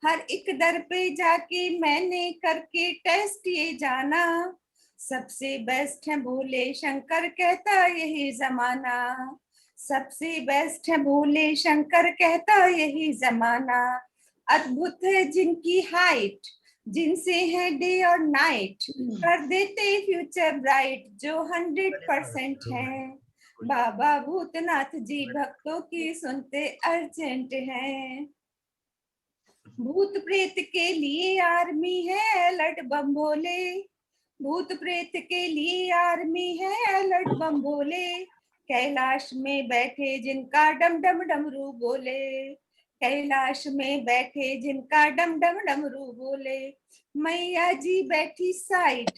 हर एक दर पे जाके मैंने करके टेस्ट ये जाना, सबसे बेस्ट है भोले शंकर कहता यही जमाना, सबसे बेस्ट है भोले शंकर कहता यही जमाना। अद्भुत है जिनकी हाइट, जिनसे है डे और नाइट, कर देते फ्यूचर ब्राइट जो 100% है। बाबा भूतनाथ जी भक्तों की सुनते अर्जेंट हैं। भूत प्रेत के लिए आर्मी है अलर्ट बम भोले, भूत प्रेत के लिए आर्मी है अलर्ट बम भोले, कैलाश में बैठे जिनका डम डम डमरू बोले, कैलाश में बैठे जिनका डम डम डमरू बोले। मैया जी बैठी साइड,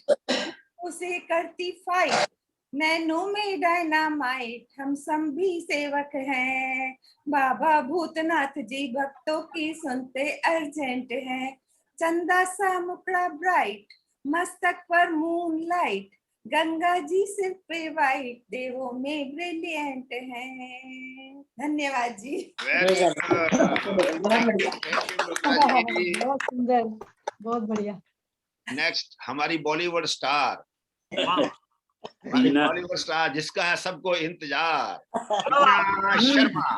उसे करती फाइट, नैनो में डायनामाइट, हम सब भी सेवक हैं। बाबा भूतनाथ जी भक्तों की सुनते अर्जेंट हैं। चंदा सा मुखड़ा ब्राइट, मस्तक पर मून लाइट, गंगा जी सिर पे वाइट, देवों में ब्रिलियंट हैं। धन्यवाद जी। बहुत सुंदर, बहुत बढ़िया। नेक्स्ट हमारी बॉलीवुड स्टार, बॉलीवुड स्टार जिसका है सबको इंतजार, वीना शर्मा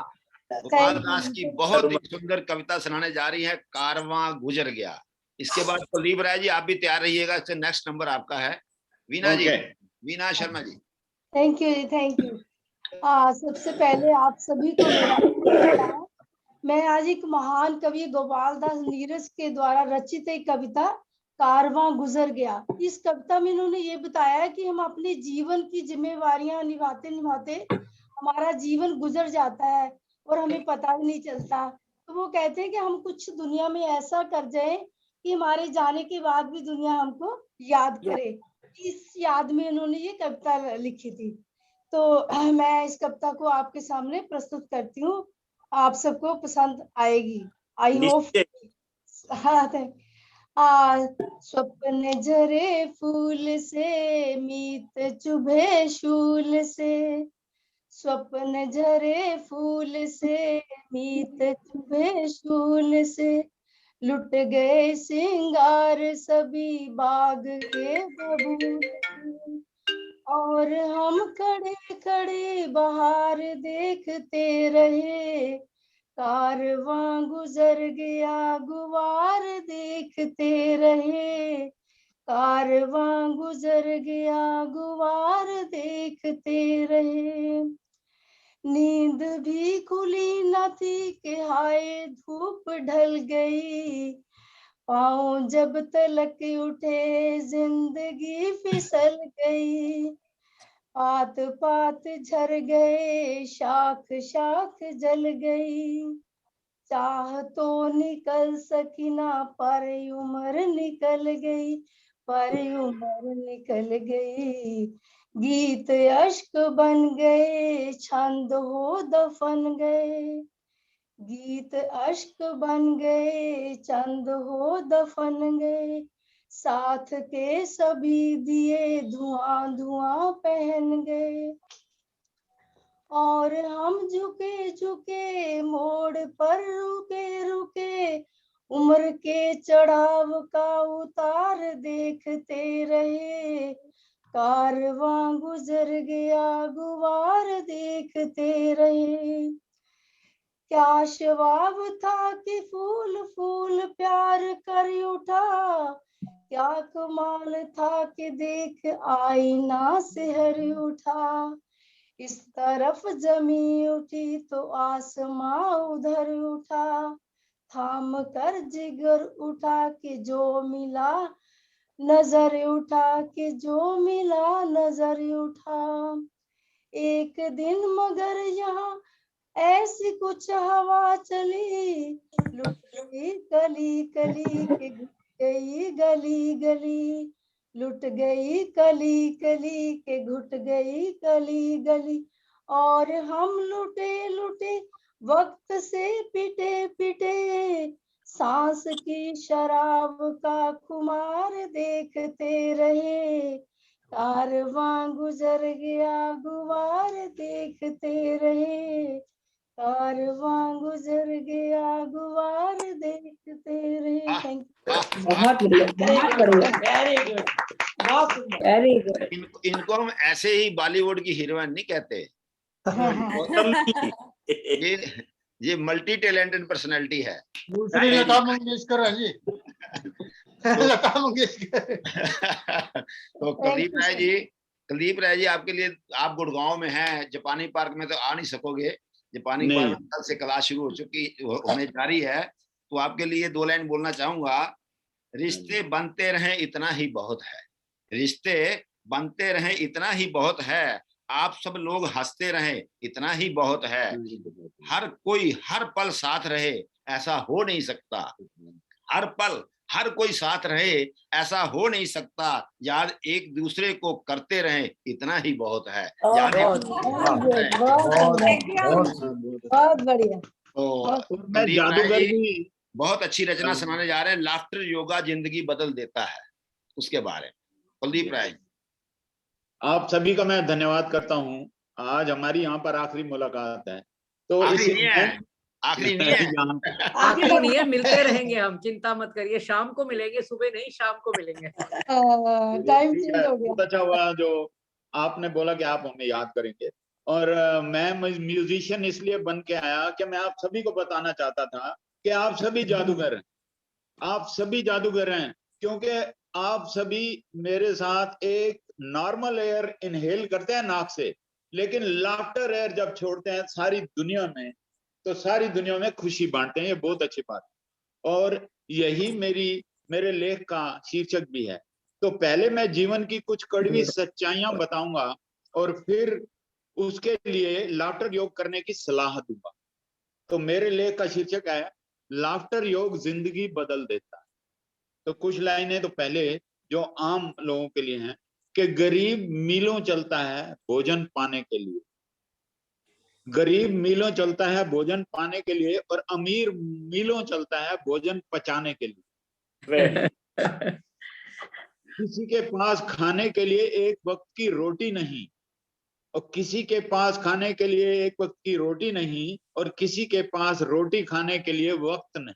गोपाल दास की बहुत ही सुंदर कविता सुनाने जा रही है, कारवां गुजर गया। इसके बाद कुलदीप राय जी आप भी तैयार रहिएगा, इससे नेक्स्ट नंबर आपका है। Veena ji, Veena Sharma ji. Thank you, thank you. सबसे पहले आप सभी को मेरा नमस्कार। मैं आज एक महान कवि गोपाल दास नीरज के द्वारा रचित एक कविता कारवां गुजर गया। इस कविता में इन्होंने ये बताया कि हम अपने जीवन की जिम्मेवारियां निभाते निभाते हमारा जीवन गुजर जाता है और हमें पता भी नहीं चलता। तो वो कहते हैं कि हम कुछ दुनिया में ऐसा कर जाए कि हमारे जाने के बाद भी दुनिया हमको याद करे। इस याद में इन्होंने ये कविता लिखी थी। तो मैं इस कविता को आपके सामने प्रस्तुत करती हूँ, आप सबको पसंद आएगी, आई होप। हाँ, स्वप्न झरे फूल से मीत चुभे शूल से, स्वप्न झरे फूल से मीत चुभे शूल से, लुट गए सिंगार सभी बाग के बबूल से, और हम खड़े खड़े बाहर देखते रहे, कारवां गुजर गया गुवार देखते रहे, कारवां गुजर गया गुवार देखते रहे। नींद भी खुली न थी कि हाय धूप ढल गई, पाँव जब तलक उठे जिंदगी फिसल गई, पात पात झर गए शाख शाख जल गई, चाह तो निकल सकी ना पर उम्र निकल गई, पर उम्र निकल गई, गीत अश्क बन गए छंद हो दफन गए, गीत अश्क बन गए चंद हो दफन गए, साथ के सभी दिए धुआं धुआं पहन गए, और हम झुके झुके मोड़ पर रुके रुके, उम्र के चढ़ाव का उतार देखते रहे, कारवां गुजर गया गुवार देखते रहे। क्या शवाब था कि फूल फूल प्यार कर उठा, क्या कमाल था कि देख आईना सिहर उठा, इस तरफ जमी उठी तो आसमां उधर उठा, थाम कर जिगर उठा कि जो मिला नजर उठा, कि जो मिला नजर उठा। एक दिन मगर यहाँ ऐसी कुछ हवा चली, लुट गई कली कली के घुट गई गली गली, लुट गई कली कली के घुट गई गली गली, और हम लुटे लुटे वक्त से पिटे पिटे, सांस की शराब का खुमार देखते रहे, कारवां गुजर गया गुवार देखते रहे, कारवां गुजर गया गुवार देखते करते रहे। आह, थैंक आह, बहुत बढ़िया, बहुत बढ़िया, वेरी गुड, बहुत सुंदर। Very good. इनको हम ऐसे ही बॉलीवुड की हीरोइन नहीं कहते। ये मल्टी टैलेंटेड पर्सनैलिटी है। दूसरी लता मंगेशकर है जी। लता मंगेशकर। तो कुलदीप राय जी आपके लिए, आप गुड़गांव में हैं, जापानी पार्क में तो आ नहीं सकोगे। जापानी नहीं। पार्क में कल से क्लास शुरू होने जा रही है, तो आपके लिए 2 लाइन बोलना चाहूंगा। रिश्ते बनते रहें इतना ही बहुत है, रिश्ते बनते रहें इतना ही बहुत है, आप सब लोग हंसते रहें इतना ही बहुत है, हर कोई हर पल साथ रहे ऐसा हो नहीं सकता, हर पल हर कोई साथ रहे ऐसा हो नहीं सकता, याद एक दूसरे को करते रहें इतना ही बहुत है। याद बहुत बढ़िया। तो मैं कुलदीप राय जादूगर जी भी बहुत अच्छी रचना सुनाने जा रहे हैं, लाफ्टर योगा जिंदगी बदल देता है, उसके बारे में। कुलदीप राय, आप सभी का मैं धन्यवाद करता हूँ। आज हमारी यहाँ पर आखिरी मुलाकात है, तो आखिरी नहीं है, आखिरी नहीं है। आखिरी नहीं है, मिलते रहेंगे हम, चिंता मत करिए। शाम को मिलेंगे, सुबह नहीं, शाम को मिलेंगे। टाइम चेंज हो गया। बहुत अच्छा हुआ जो आपने बोला कि आप हमें याद करेंगे। और मैं म्यूजिशियन इसलिए बन के आया कि मैं आप सभी को बताना चाहता था कि आप सभी जादूगर हैं, आप सभी जादूगर हैं, क्योंकि आप सभी मेरे साथ एक नॉर्मल एयर इनहेल करते हैं नाक से, लेकिन लाफ्टर एयर जब छोड़ते हैं सारी दुनिया में, तो सारी दुनिया में खुशी बांटते हैं। ये बहुत अच्छी बात है और यही मेरे लेख का शीर्षक भी है। तो पहले मैं जीवन की कुछ कड़वी सच्चाइयां बताऊंगा और फिर उसके लिए लाफ्टर योग करने की सलाह दूंगा। तो मेरे लेख का शीर्षक है लाफ्टर योग जिंदगी बदल देता है। तो कुछ लाइनें तो पहले जो आम लोगों के लिए हैं कि गरीब मीलों चलता है भोजन पाने के लिए, गरीब मीलों चलता है भोजन पाने के लिए, और अमीर मीलों चलता है भोजन पचाने के लिए। किसी के पास खाने के लिए एक वक्त की रोटी नहीं, और किसी के पास खाने के लिए एक वक्त की रोटी नहीं, और किसी के पास रोटी खाने के लिए वक्त नहीं।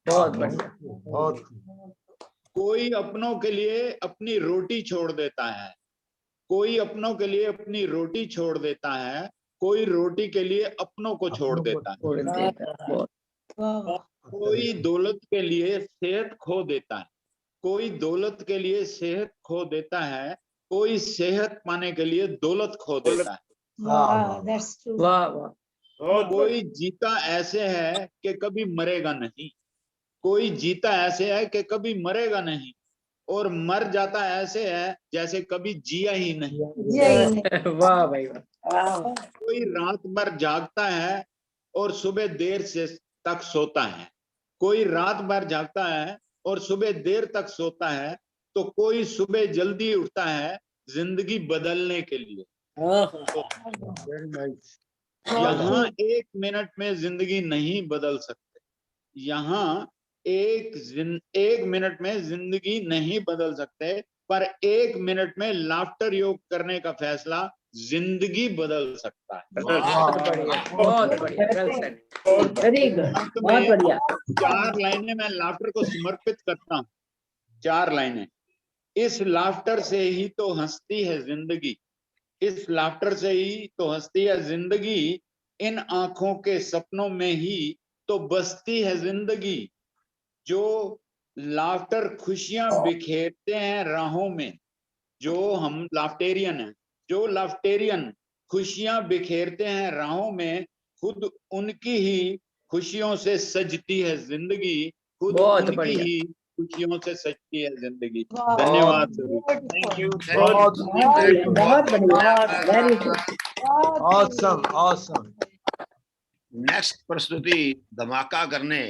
बहुत बढ़िया। कोई अपनों के लिए अपनी रोटी छोड़ देता है, कोई अपनों के लिए अपनी रोटी छोड़ देता है, कोई रोटी के लिए अपनों को छोड़ देता है, कोई दौलत के लिए सेहत खो देता है, कोई दौलत के लिए सेहत खो देता है, कोई सेहत पाने के लिए दौलत खो देता है। वाह वाह। कोई जीता ऐसे है कि कभी मरेगा नहीं, कोई जीता ऐसे है कि कभी मरेगा नहीं, और मर जाता ऐसे है जैसे कभी जिया ही नहीं। वाह भाई वाह। कोई रात भर जागता है और सुबह देर से तक सोता है, कोई रात भर जागता है और सुबह देर तक सोता है, तो कोई सुबह जल्दी उठता है जिंदगी बदलने के लिए। यहाँ 1 मिनट में जिंदगी नहीं बदल सकते, यहाँ एक मिनट में जिंदगी नहीं बदल सकते, पर 1 मिनट में लाफ्टर योग करने का फैसला जिंदगी बदल सकता है। बहुत बढ़िया, बहुत बढ़िया, वेल सेड। वेरी गुड, बहुत बढ़िया। 4 लाइनें मैं लाफ्टर को समर्पित करता हूँ, 4 लाइनें। इस लाफ्टर से ही तो हंसती है जिंदगी, इस लाफ्टर से ही तो हंसती है जिंदगी, इन आंखों के सपनों में ही तो बसती है जिंदगी। जो लाफ्टर खुशियां बिखेरते हैं राहों में, जो हम लाफ्टेरियन हैं, जो लाफ्टेरियन खुशियां बिखेरते हैं राहों में, खुद उनकी ही खुशियों से सजती है जिंदगी, खुद उनकी ही खुशियों से सजती है जिंदगी। धन्यवाद। Thank you. बहुत बढ़िया, very good, awesome awesome. Next प्रस्तुति धमाका करने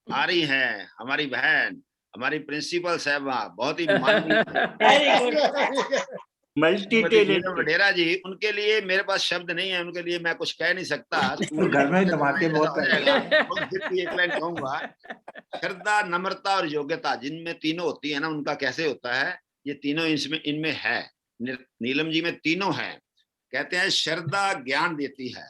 आ रही हैं हमारी बहन, हमारी प्रिंसिपल साहबा, बहुत ही मल्टी टैलेंटेड वडेरा जी। उनके लिए मेरे पास शब्द नहीं है, उनके लिए मैं कुछ कह नहीं सकता। घर में धमाके बहुत एक लाइन कहूंगा, श्रद्धा, नम्रता और योग्यता जिनमें तीनों होती है ना, उनका कैसे होता है, ये तीनों इनमें है। नीलम जी में तीनों है। कहते हैं श्रद्धा ज्ञान देती है,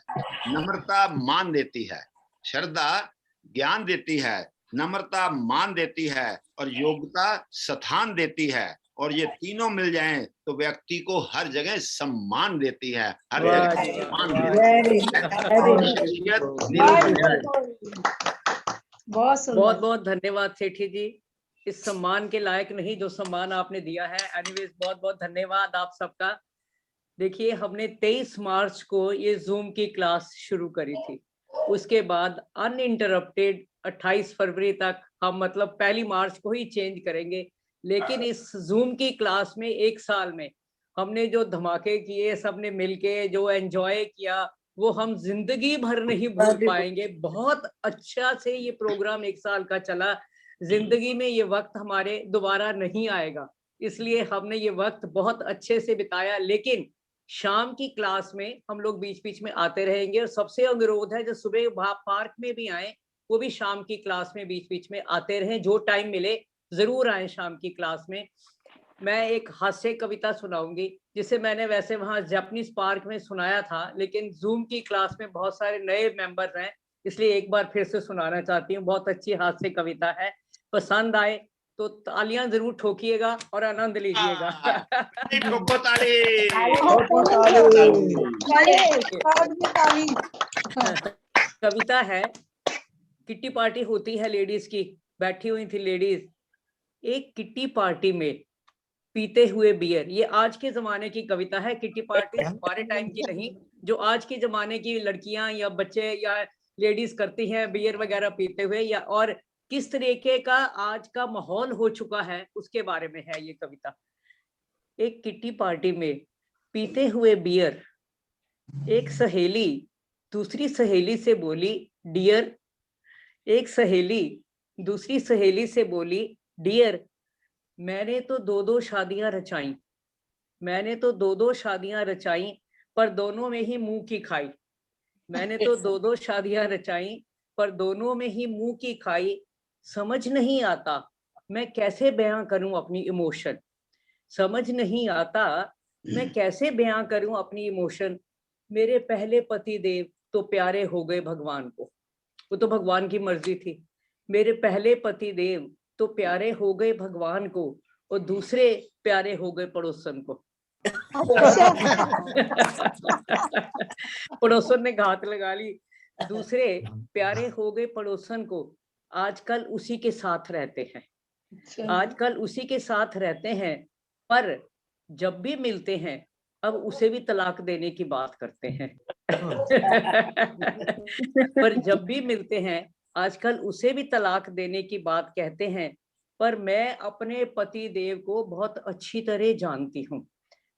नम्रता मान देती है, श्रद्धा ज्ञान देती है, नम्रता मान देती है और योग्यता स्थान देती है, और ये तीनों मिल जाएं तो व्यक्ति को हर जगह सम्मान देती है, हर वाह जगह जी वाह, सम्मान वाह देती जी, है। वेरी और गुड, शख्सियत बहुत निरुपमा। बहुत सुंदर। बहुत बहुत धन्यवाद सेठी जी, इस सम्मान के लायक नहीं जो सम्मान आपने दिया है। एनीवेज बहुत बहुत धन्यवाद आप सबका। देखिए हमने 23 मार्च को ये जूम की क्लास शुरू करी थी, उसके बाद अनइंटरप्टेड 28 फरवरी तक हम मतलब पहली मार्च को ही चेंज करेंगे। लेकिन इस जूम की क्लास में एक साल में हमने जो धमाके किए, सबने मिलके जो एंजॉय किया, वो हम जिंदगी भर नहीं भूल पाएंगे। बहुत अच्छा से ये प्रोग्राम एक साल का चला, जिंदगी में ये वक्त हमारे दोबारा नहीं आएगा, इसलिए हमने ये वक्त बहुत अच्छे से बिताया। लेकिन शाम की क्लास में हम लोग बीच बीच में आते रहेंगे, और सबसे अनुरोध है जो सुबह वहां पार्क में भी आए, वो भी शाम की क्लास में बीच बीच में आते रहें, जो टाइम मिले जरूर आए शाम की क्लास में। मैं एक हास्य कविता सुनाऊंगी, जिसे मैंने वैसे वहां जापानीज पार्क में सुनाया था, लेकिन जूम की क्लास में बहुत सारे नए मेंबर हैं, इसलिए एक बार फिर से सुनाना चाहती हूँ। बहुत अच्छी हास्य कविता है, पसंद आए तो तालियां जरूर ठोकिएगा और आनंद लीजिएगा। ठोको ताली। कविता है, किट्टी पार्टी होती है लेडीज की, बैठी हुई थी लेडीज एक किट्टी पार्टी में पीते हुए बियर। ये आज के जमाने की कविता है, किट्टी पार्टी हमारे टाइम की नहीं, जो आज के जमाने की लड़कियां या बच्चे या लेडीज करती हैं बियर वगैरह पीते हुए, या और किस तरीके का आज का माहौल हो चुका है उसके बारे में है ये कविता। एक किट्टी पार्टी में पीते हुए बियर, एक सहेली दूसरी सहेली से बोली डियर। एक सहेली दूसरी सहेली से बोली डियर, मैंने तो दो दो शादियां रचाई, मैंने तो दो दो शादियां रचाई, पर दोनों में ही मुंह की खाई। मैंने तो दो दो शादियां रचाई, पर दोनों में ही मुंह की खाई। समझ नहीं आता मैं कैसे बयां करूं अपनी इमोशन, समझ नहीं आता मैं कैसे बयां करूं अपनी इमोशन। मेरे पहले पति देव तो प्यारे हो गए भगवान को, वो तो भगवान की मर्जी थी। मेरे पहले पति देव तो प्यारे हो गए भगवान को, और दूसरे प्यारे हो गए पड़ोसन को। पड़ोसन ने घात लगा ली, दूसरे प्यारे हो गए पड़ोसन को। आजकल उसी के साथ रहते हैं, आजकल उसी के साथ रहते हैं, पर जब भी मिलते हैं अब उसे भी तलाक देने की बात करते हैं। पर जब भी मिलते हैं आजकल उसे भी तलाक देने की बात कहते हैं। पर मैं अपने पति देव को बहुत अच्छी तरह जानती हूँ,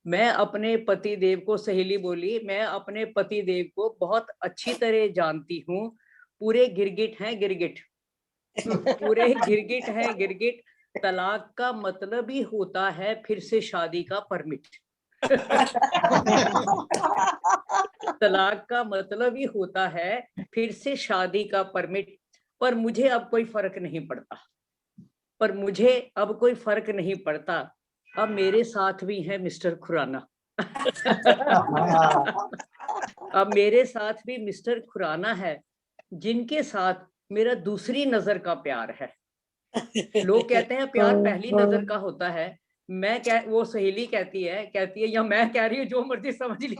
मैं अपने पति देव को, सहेली बोली, मैं अपने पति देव को बहुत अच्छी तरह जानती हूँ। पूरे गिरगिट हैं गिरगिट, पूरे गिरगिट हैं गिरगिट। तलाक का मतलब ही होता है फिर से शादी का परमिट। तलाक का मतलब ही होता है फिर से शादी का परमिट। पर मुझे अब कोई फर्क नहीं पड़ता, पर मुझे अब कोई फर्क नहीं पड़ता, अब मेरे साथ भी है मिस्टर खुराना। अब मेरे साथ भी मिस्टर खुराना है, जिनके साथ मेरा दूसरी नजर का प्यार है। लोग कहते हैं प्यार पहली नजर का होता है, मैं क्या, वो सहेली कहती है या मैं कह रही हूँ, जो मर्जी समझ लीजिए।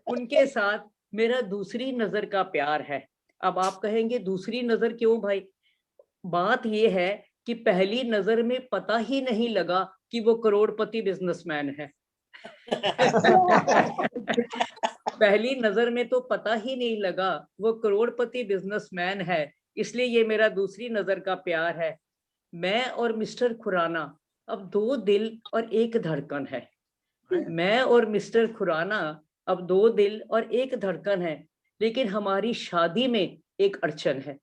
उनके साथ मेरा दूसरी नजर का प्यार है। अब आप कहेंगे दूसरी नजर क्यों भाई? बात ये है कि पहली नजर में पता ही नहीं लगा कि वो करोड़पति बिजनेसमैन है। पहली नजर में तो पता ही नहीं लगा वो करोड़पति बिजनेसमैन है, इसलिए ये मेरा दूसरी नजर का प्यार है। मैं और मिस्टर खुराना अब दो दिल और एक धड़कन है। मैं और मिस्टर खुराना अब दो दिल और एक धड़कन है, लेकिन हमारी शादी में एक अड़चन है।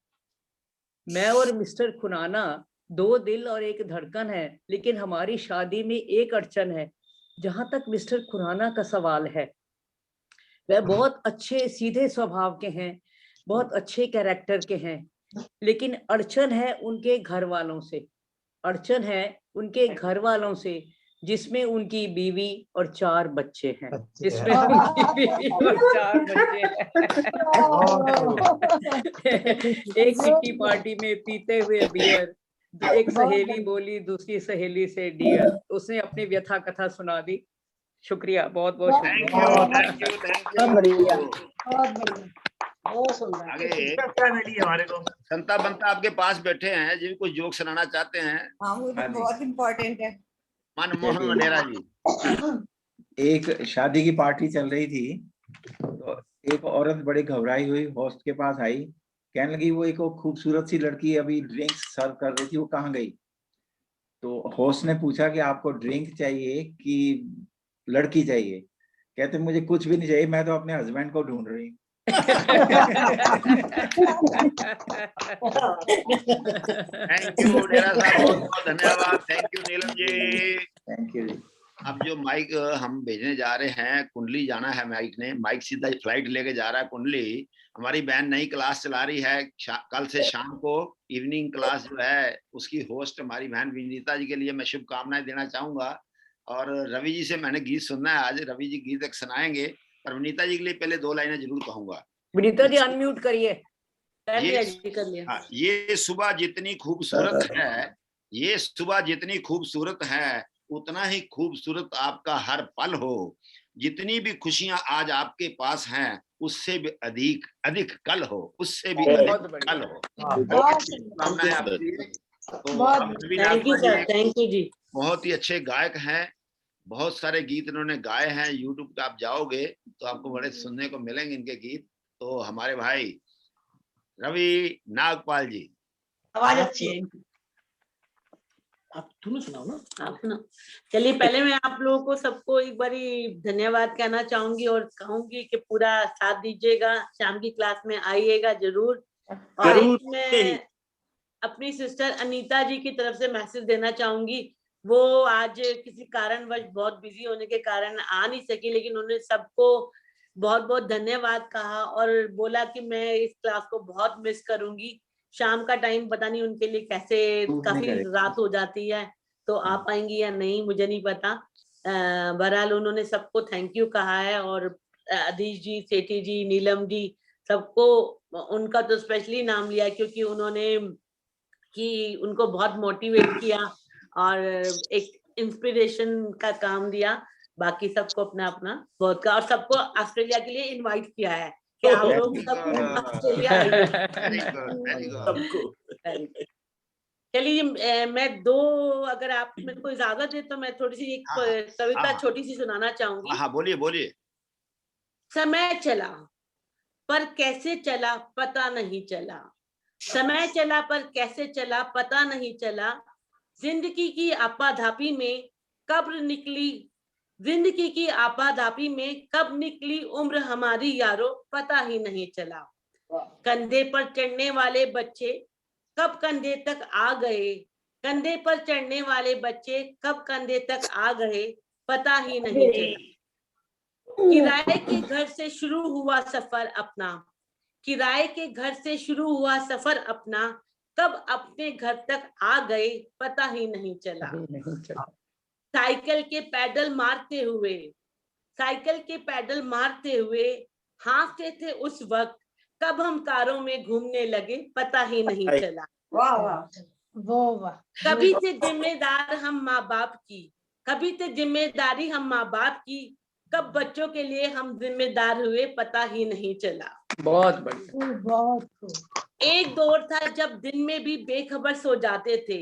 मैं और मिस्टर खुराना दो दिल और एक धड़कन है, लेकिन हमारी शादी में एक अड़चन है। जहां तक मिस्टर खुराना का सवाल है, वह बहुत अच्छे सीधे स्वभाव के हैं, बहुत अच्छे कैरेक्टर के हैं, लेकिन अड़चन है उनके घर वालों से, अड़चन है उनके घर वालों से, जिसमें उनकी बीवी और 4 बच्चे हैं, जिसमें उनकी बीवी और 4 बच्चे हैं। एक किट्टी पार्टी में पीते हुए बियर, एक सहेली बोली दूसरी सहेली से डियर, उसने अपनी व्यथा कथा सुना दी। शुक्रिया, बहुत बहुत शुक्रिया। थैंक यू बहुत बढ़िया। बहुत बढ़िया, बहुत सुंदर। आगे हमारे को संता बनता आपके पास बैठे हैं, जिनको कुछ जोक सुनाना चाहते हैं। हाँ, वो तो बहुत इम्पोर्टेंट है। मनमोहन वडेरा जी। एक शादी की पार्टी चल रही थी, तो एक औरत बड़ी घबराई हुई होस्ट के पास आई, कहने लगी वो एक खूबसूरत सी लड़की अभी ड्रिंक्स सर्व कर रही थी, वो कहाँ गई? तो होस्ट ने पूछा कि आपको ड्रिंक चाहिए कि लड़की चाहिए? कहते मुझे कुछ भी नहीं चाहिए, मैं तो अपने हस्बैंड को ढूंढ रही हूँ। थैंक यू वडेरा साहब, बहुत बहुत धन्यवाद। Thank you Neelam ji. Thank you ji. अब जो माइक हम भेजने जा रहे हैं, कुंडली जाना है माइक ने, माइक सीधा फ्लाइट लेके जा रहा है कुंडली। हमारी बहन नई क्लास चला रही है, कल से शाम को इवनिंग क्लास जो है उसकी होस्ट हमारी बहन विनीता जी के लिए मैं शुभकामनाएं देना चाहूंगा। और रवि जी से मैंने गीत सुनना है आज, रवि जी गीत एक सुनाएंगे, पर विनीता जी के लिए पहले 2 लाइनें जरूर कहूंगा। विनीता जी अनम्यूट करिए। ये सुबह जितनी खूबसूरत है, ये सुबह जितनी खूबसूरत है, उतना ही खूबसूरत आपका हर पल हो। जितनी भी खुशियां आज आपके पास हैं, उससे भी अधिक अधिक कल हो, उससे भी अधिक कल हो। थैंक यू जी। बहुत ही अच्छे गायक हैं, बहुत सारे गीत इन्होंने गाए हैं। यूट्यूब पे आप जाओगे तो आपको बड़े सुनने को मिलेंगे इनके गीत। तो हमारे भाई रवि नागपाल जी, आवाज अच्छी है। आप तुम सुनाओ ना, आप सुनाओ। चलिए, पहले मैं आप लोगों को सबको एक बारी धन्यवाद कहना चाहूंगी और कहूंगी कि पूरा साथ दीजिएगा, शाम की क्लास में आइएगा जरूर। और मैं अपनी सिस्टर अनीता जी की तरफ से मैसेज देना चाहूंगी। वो आज किसी कारणवश बहुत बिजी होने के कारण आ नहीं सकी, लेकिन उन्होंने सबको बहुत बहुत धन्यवाद कहा और बोला कि मैं इस क्लास को बहुत मिस करूंगी। शाम का टाइम पता नहीं उनके लिए कैसे, काफी रात हो जाती है, तो आ पाएंगी या नहीं मुझे नहीं पता। बहरहाल उन्होंने सबको थैंक यू कहा है। और अधीश जी, सेठी जी, नीलम जी, सबको उनका तो स्पेशली नाम लिया क्योंकि उन्होंने उनको बहुत मोटिवेट किया और एक इंस्पिरेशन का काम दिया। बाकी सबको अपना अपना बहुत का, और सबको ऑस्ट्रेलिया के लिए इनवाइट किया है कि आप लोग सब ऑस्ट्रेलिया सबको। चलिए, मैं 2, अगर आप मेरे को इजाजत दे तो मैं थोड़ी सी एक कविता छोटी सी सुनाना चाहूंगी। हाँ, बोलिए बोलिए। समय चला पर कैसे चला पता नहीं चला, समय चला पर कैसे चला पता नहीं चला, जिंदगी की आपाधापी में कब निकली, जिंदगी की आपाधापी में कब निकली उम्र हमारी यारो पता ही नहीं चला। कंधे पर चढ़ने वाले बच्चे कब कंधे तक आ गए, कंधे पर चढ़ने वाले बच्चे कब कंधे तक आ गए पता ही नहीं चला। किराए के घर से शुरू हुआ सफर अपना, किराए के घर से शुरू हुआ सफर अपना, कब अपने घर तक आ गए पता ही नहीं चला। साइकिल के पैडल मारते हुए, साइकिल के पैडल मारते हुए हाँफते थे उस वक्त, कब हम कारों में घूमने लगे पता ही नहीं चला। वाह वाह वाह वाह। कभी थे जिम्मेदार हम माँ बाप की, कभी थे जिम्मेदारी हम माँ बाप की, कब बच्चों के लिए हम जिम्मेदार हुए पता ही नहीं चला। बहुत बढ़िया, बहुत। एक दौर था जब दिन में भी बेखबर सो जाते थे,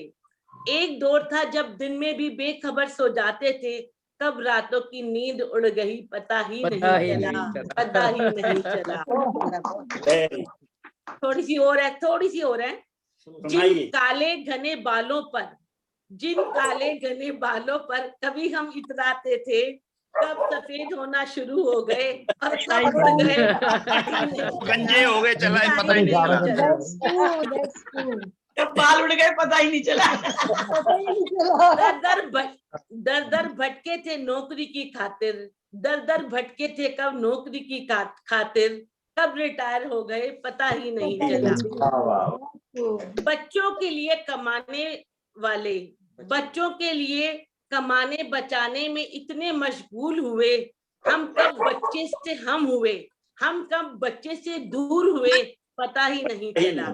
एक दौर था जब दिन में भी बेखबर सो जाते थे, कब रातों की नींद उड़ गई पता ही नहीं चला, पता ही नहीं चला। थोड़ी सी और है, थोड़ी सी और है। जिन काले घने बालों पर, जिन काले घने बालों पर कभी हम इतराते थे, कब सफेद होना शुरू हो गए और कब उड़ गए गंजे हो गए, चला पता ही नहीं चला। कब बाल उड़ गए पता ही नहीं चला। दर दर भटके थे नौकरी की खातिर, दर दर भटके थे कब नौकरी की खातिर, कब रिटायर हो गए पता ही नहीं चला। बच्चों के लिए कमाने वाले, बच्चों के लिए कमाने बचाने में इतने मशगूल हुए, हम कब बच्चे से हम हुए, हम कब बच्चे से दूर हुए, पता ही नहीं चला।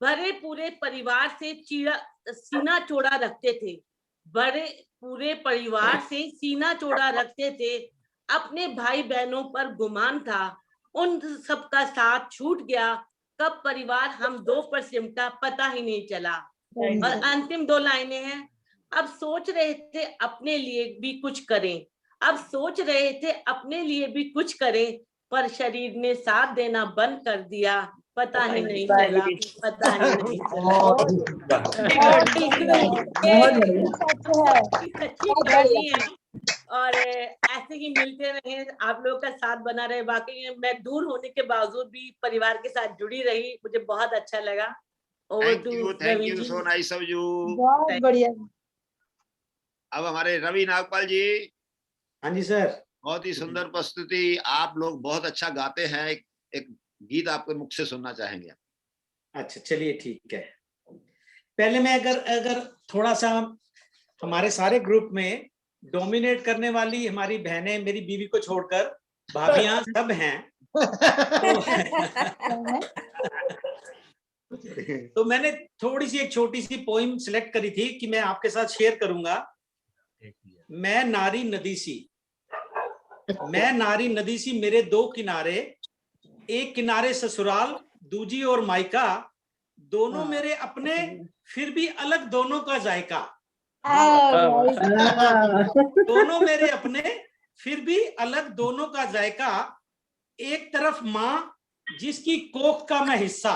भरे पूरे परिवार से सीना चौड़ा रखते थे, बड़े पूरे परिवार से सीना चौड़ा रखते थे। अपने भाई बहनों पर गुमान था, उन सबका साथ छूट गया। कब परिवार हम दो पर सिमटा, पता ही नहीं चला। और अंतिम 2 लाइनें हैं। अब सोच रहे थे अपने लिए भी कुछ करें, अब सोच रहे थे अपने लिए भी कुछ करें, पर शरीर ने साथ देना बंद कर दिया, पता ही नहीं चला, पता ही नहीं चला। सच्ची कहानी है और ऐसे ही मिलते रहे, आप लोगों का साथ बना रहे। वाकई मैं दूर होने के बावजूद भी परिवार के साथ जुड़ी रही, मुझे बहुत अच्छा लगा। Thank you so nice of you. बहुत बढ़िया। अब हमारे रवि नागपाल जी। हाँ जी सर। बहुत ही सुंदर प्रस्तुति, आप लोग बहुत अच्छा गाते हैं। एक गीत आपके मुख से सुनना चाहेंगे। अच्छा चलिए ठीक है। पहले मैं अगर थोड़ा सा हमारे सारे ग्रुप में डोमिनेट करने वाली हमारी बहनें, मेरी बीवी को छोड़कर भाभियां सब हैं, तो मैंने थोड़ी सी एक छोटी सी पोइम सिलेक्ट करी थी कि मैं आपके साथ शेयर करूंगा। मैं नारी नदी सी, मैं नारी नदी सी, मेरे 2 किनारे, एक किनारे ससुराल, दूजी और मायका, दोनों मेरे अपने फिर भी अलग दोनों का जायका। दोनों मेरे अपने फिर भी अलग दोनों का जायका, एक तरफ माँ जिसकी कोख का मैं हिस्सा,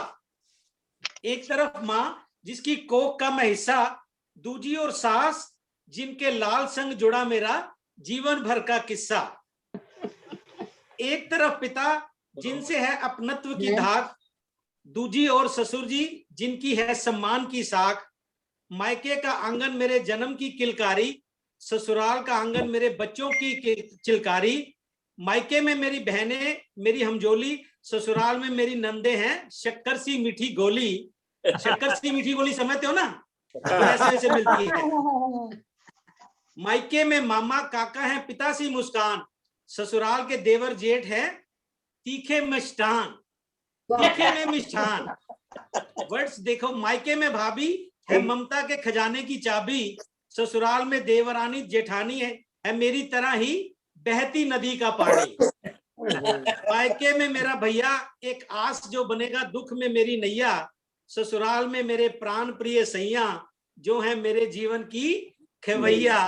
एक तरफ माँ जिसकी कोख का मैं हिस्सा, दूजी और सास जिनके लाल संग जुड़ा मेरा जीवन भर का किस्सा। एक तरफ पिता जिनसे है अपनत्व की धाक, दूजी और ससुर जी जिनकी है सम्मान की साख। मायके का आंगन मेरे जन्म की किलकारी, ससुराल का आंगन मेरे बच्चों की चिलकारी। मायके में मेरी बहनें मेरी हमजोली, ससुराल में मेरी नंदे हैं शक्कर सी मीठी गोली। शक्कर सी मीठी गोली समझते हो ना, ऐसे ऐसे मिलती है। मायके में मामा काका हैं पिता सी मुस्कान, ससुराल के देवर जेठ हैं तीखे मिष्ठान, तीखे में मिष्ठान। वर्ड्स देखो, मायके में भाभी है ममता के खजाने की चाबी, ससुराल में देवरानी जेठानी है मेरी तरह ही बहती नदी का पानी। मायके में मेरा भैया एक आस जो बनेगा दुख में मेरी नैया, ससुराल में मेरे प्राण प्रिय सैया जो है मेरे जीवन की खेवैया।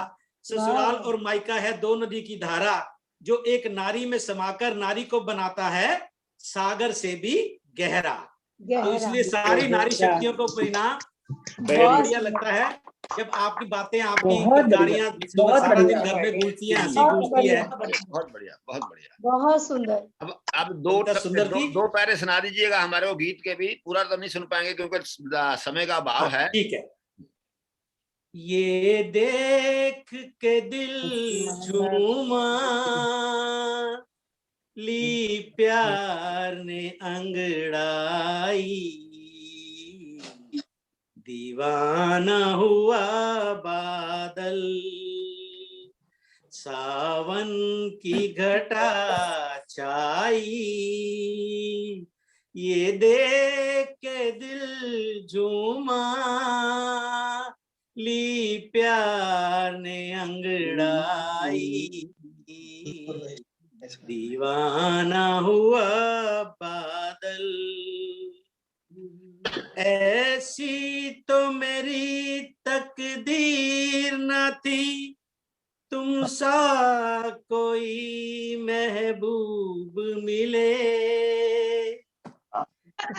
ससुराल और मायका है 2 नदी की धारा, जो एक नारी में समाकर नारी को बनाता है सागर से भी गहरा। तो इसलिए सारी नारी शक्तियों को परिणाम बहुत बढ़िया लगता है जब आपकी बातें, आपकी गाड़ियां सारा दिन घर में गूंजती है, हंसी गूंजती है। बहुत बढ़िया, बहुत बढ़िया, बहुत सुंदर। अब दो पैरे सुना दीजिएगा हमारे वो गीत के भी। पूरा तो नहीं सुन पाएंगे क्योंकि समय का अभाव है। ठीक है। ये देख के दिल झूमा ली प्यार ने अंगड़ाई, दीवाना हुआ बादल सावन की घटा छाई। ये देख के दिल झूमा ली प्यार ने अंगड़ाई, दीवाना हुआ बादल। ऐसी तो मेरी तकदीर न थी, तुम सा कोई महबूब मिले।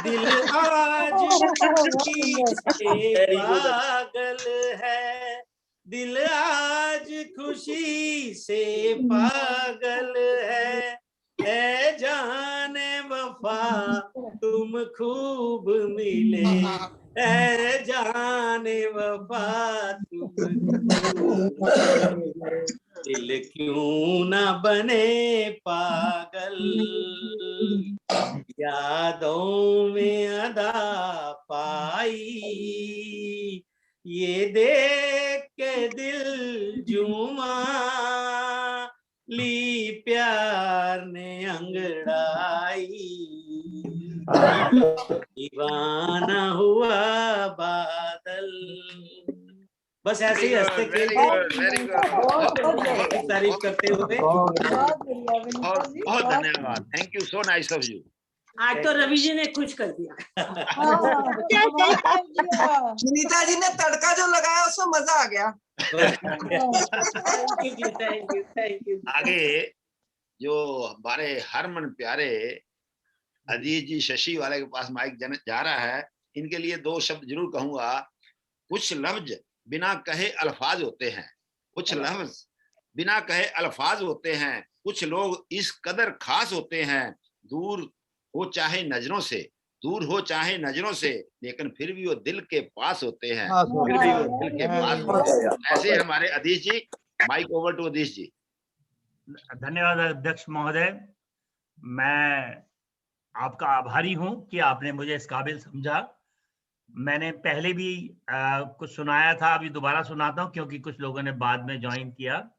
दिल आज खुशी से पागल है, दिल आज खुशी से पागल है। ऐ जाने वफा तुम खूब मिले, ऐ जाने वफा तुम दिल क्यों न बने पागल, यादों में अदा पाई। ये देख के दीवाना हुआ बादल। बस ऐसे ही हंसते वेरी खेलते गुड, वेरी गुड। की तारीफ करते हुए बहुत बढ़िया विनीता बहुत जी, बहुत धन्यवाद। Thank you, so nice of you. आज तो रवि जी ने खुश कर दिया। सुनीता जी ने तड़का जो लगाया उसमें मजा आ गया। Thank you ji, thank you, thank you. आगे जो हमारे हरमन प्यारे अजीत जी शशि वाले के पास माइक जा रहा है, इनके लिए दो शब्द जरूर कहूंगा। कुछ लफ्ज बिना कहे अल्फाज होते हैं, कुछ लफ्ज बिना कहे अल्फाज होते हैं, कुछ लोग इस कदर खास होते हैं, दूर हो चाहे नजरों से, दूर हो चाहे नजरों से, लेकिन फिर भी वो दिल के पास होते हैं, फिर भी वो दिल के पास होते हैं। ऐसे हमारे अधीश जी, माइक ओवर टू अधीश जी। धन्यवाद अध्यक्ष महोदय, मैं आपका आभारी हूं कि आपने मुझे इस काबिल समझा। मैंने पहले भी कुछ सुनाया था, अभी दोबारा सुनाता हूं क्योंकि कुछ लोगों ने बाद में ज्वाइन किया।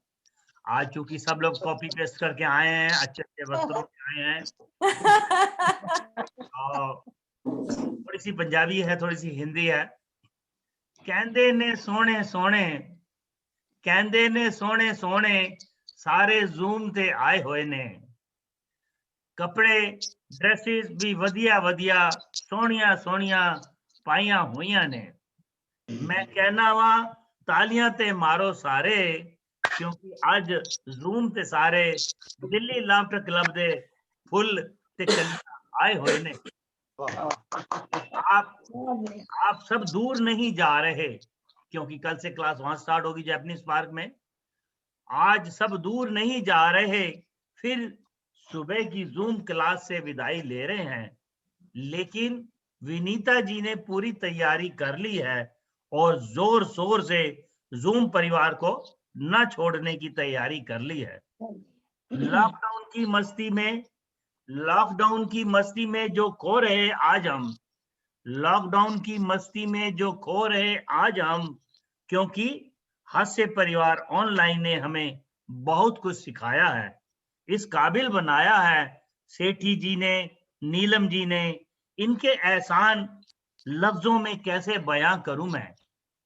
आज चूंकि सब लोग कॉपी पेस्ट करके आए हैं, अच्छे अच्छे वस्त्रों में आए हैं, और थोड़ी सी पंजाबी है, थोड़ी सी हिंदी है। कहंदे ने सोने सोने, कहंदे ने सोने सोने, सारे जूम ते आए हुए ने, कपड़े ड्रेसेस भी वधिया वधिया सोहणिया सोहणिया पाइया हुईया ने। मैं कहना वा तालियां ते मारो सारे, क्योंकि आज जूम ते सारे दिल्ली लाफ्टर क्लब दे फुल ते कलियां आए हुए ने। आप सब दूर नहीं जा रहे, क्योंकि कल से क्लास वहां स्टार्ट होगी जैपनीज पार्क में। आज सब दूर नहीं जा रहे, फिर सुबह की जूम क्लास से विदाई ले रहे हैं, लेकिन विनीता जी ने पूरी तैयारी कर ली है और जोर शोर से जूम परिवार को न छोड़ने की तैयारी कर ली है। लॉकडाउन की मस्ती में जो खो रहे आज हम, लॉकडाउन की मस्ती में जो खो रहे आज हम, क्योंकि हास्य परिवार ऑनलाइन ने हमें बहुत कुछ सिखाया है, इस काबिल बनाया है। सेठी जी ने, नीलम जी ने, इनके एहसान लफ्जों में कैसे बयां करूं मैं,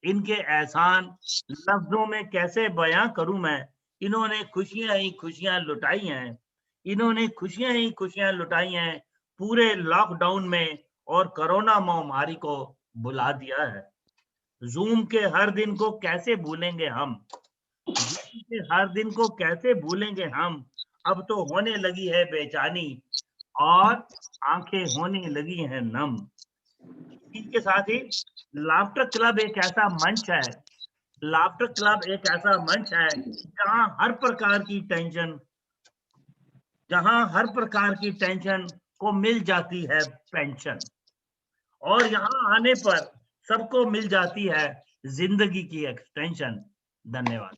इनके एहसान लफ्जों में कैसे बयां करूं मैं। इन्होंने खुशियां ही खुशियां लुटाई हैं, इन्होंने खुशियां ही खुशियां लुटाई हैं पूरे लॉकडाउन में, और कोरोना महामारी को भुला दिया है। जूम के हर दिन को कैसे भूलेंगे हम, जूम के हर दिन को कैसे भूलेंगे हम। अब तो होने लगी है बेचैनी और आंखें होने लगी हैं नम। इनके साथ ही लाफ्टर क्लब एक ऐसा मंच है, लाफ्टर क्लब एक ऐसा मंच है जहां हर प्रकार की टेंशन को मिल जाती है पेंशन, और यहाँ आने पर सबको मिल जाती है जिंदगी की एक्सटेंशन। धन्यवाद।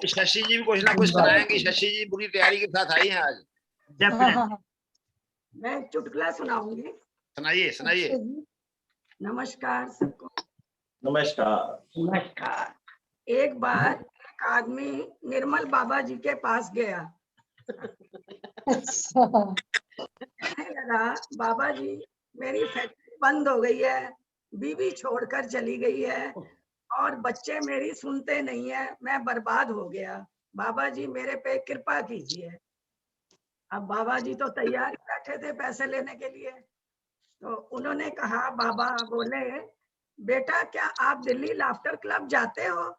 शशि जी भी कुछ ना कुछ सुनाएंगे। शशि जी पूरी तैयारी के साथ आई हैं आज। मैं चुटकुला सुनाऊंगी। सुनाइए सुनाइए। नमस्कार सबको। नमस्कार। नमस्कार। एक बार एक आदमी निर्मल बाबा जी के पास गया। कहने लगा, बाबा जी मेरी फैक्ट्री बंद हो गई है, बीवी छोड़कर चली गई है और बच्चे मेरी सुनते नहीं है, मैं बर्बाद हो गया, बाबा जी मेरे पे कृपा कीजिए। अब बाबा जी तो तैयार बैठे थे पैसे लेने के लिए, तो उन्होंने कहा, बाबा बोले, बेटा क्या आप दिल्ली लाफ्टर क्लब जाते हो?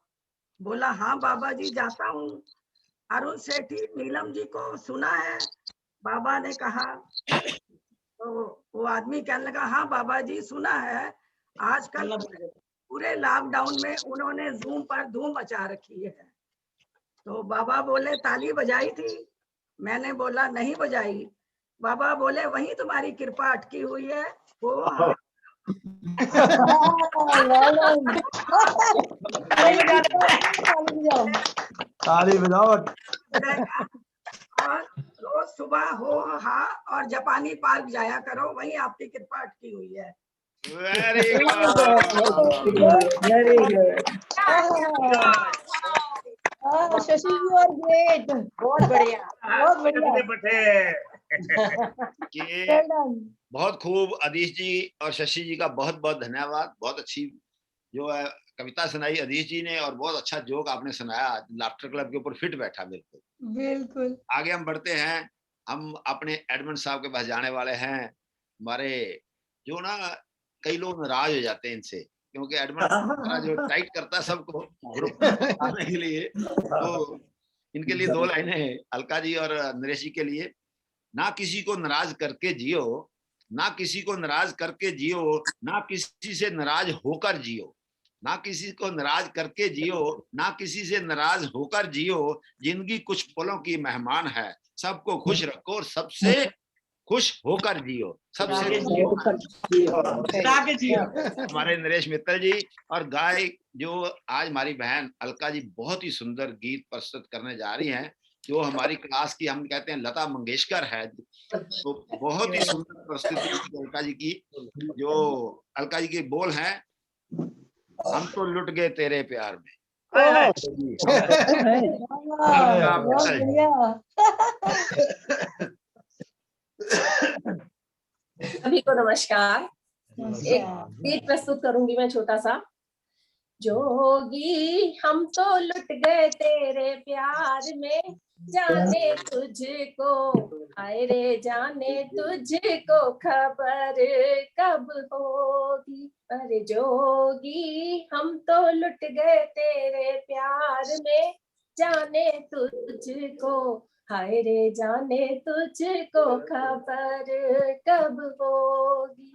बोला, हाँ बाबा जी जाता हूँ। अरुण सेठी नीलम जी को सुना है? बाबा ने कहा, तो वो आदमी कहने लगा, हाँ बाबा जी सुना है, आजकल पूरे लॉकडाउन में उन्होंने जूम पर धूम मचा रखी है। तो बाबा बोले, ताली बजाई थी? मैंने बोला, नहीं बजाई। बाबा बोले, वही तुम्हारी कृपा अटकी हुई है, वो हाँ। ताली बजाओ। और रोज सुबह हो हाँ और जापानी पार्क जाया करो, वही आपकी कृपा अटकी हुई है। Very good. Shashi you are great, बहुत बढ़िया। बहुत बढ़िया। कि Well done. बहुत खूब। अधीश जी और शशि जी का बहुत बहुत धन्यवाद। बहुत अच्छी जो है कविता सुनाई अधीश जी ने, और बहुत अच्छा जोक आपने सुनाया। लाफ्टर क्लब के ऊपर फिट बैठा बिल्कुल। बिल्कुल। आगे हम बढ़ते हैं। हम अपने एडमंड साहब के पास जाने वाले हैं। हमारे जो ना कई लोग नाराज हो जाते हैं इनसे, क्योंकि एडमंड जो टाइट करता है सबको ग्रुप में के लिए। तो इनके लिए 2 लाइनें हैं अलका जी और नरेश जी के लिए। ना किसी को नाराज करके जियो, ना किसी को नाराज करके जियो, ना किसी से नाराज होकर जियो। ना किसी को नाराज करके जियो, ना किसी से नाराज होकर जियो। जिंदगी कुछ पलों की मेहमान है, सबको खुश रखो और सबसे खुश होकर जियो। सबसे हमारे नरेश मित्तल जी और गाय जो आज हमारी बहन अलका जी बहुत ही सुंदर गीत प्रस्तुत करने जा रही हैं, जो हमारी क्लास की हम कहते हैं लता मंगेशकर है। तो बहुत ही सुंदर प्रस्तुति अलका जी की। जो अलका जी के बोल हैं, हम तो लुट गए तेरे प्यार में। बहुत बढ़िया। सभी को नमस्कार। एक गीत प्रस्तुत करूंगी मैं छोटा सा। जोगी हम तो लुट गए तेरे प्यार में, जाने तुझको हाय रे जाने तुझको खबर कब होगी। अरे जोगी हम तो लुट गए तेरे प्यार में, जाने तुझको हाय रे जाने तुझको खबर कब होगी।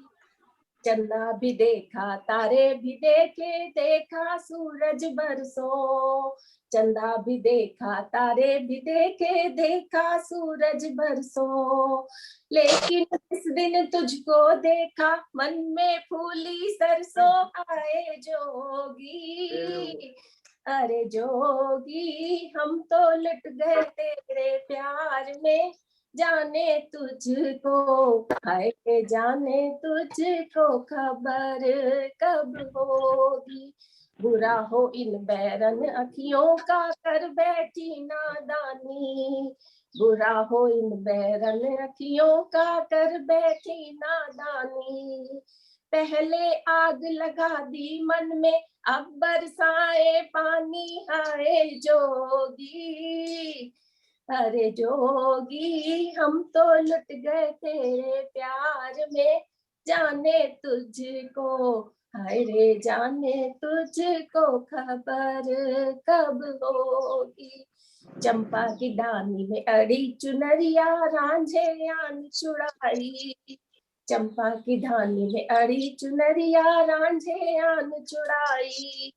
चंदा भी देखा तारे भी देखे, देखा सूरज बरसों। चंदा भी देखा तारे भी देखे, देखा सूरज बरसों। लेकिन इस दिन तुझको देखा, मन में फूली सरसों। आए जोगी अरे जोगी हम तो लुट गए तेरे प्यार में, जाने तुझको हाय जाने तुझको खबर कब होगी। बुरा हो इन बैरन अखियों का कर बैठी नादानी, बुरा हो इन बैरन अखियों का कर बैठी नादानी। पहले आग लगा दी मन में, अब बरसाए पानी। हाय जोगी अरे जोगी हम तो लुट गए तेरे प्यार में, जाने तुझको हाय रे जाने तुझको खबर कब होगी। चंपा की डाली में अड़ी चुनरिया, रांझे आन चुड़ाई। चंपा की धानी में अड़ी चुनरिया, रांझे आन चुड़ाई।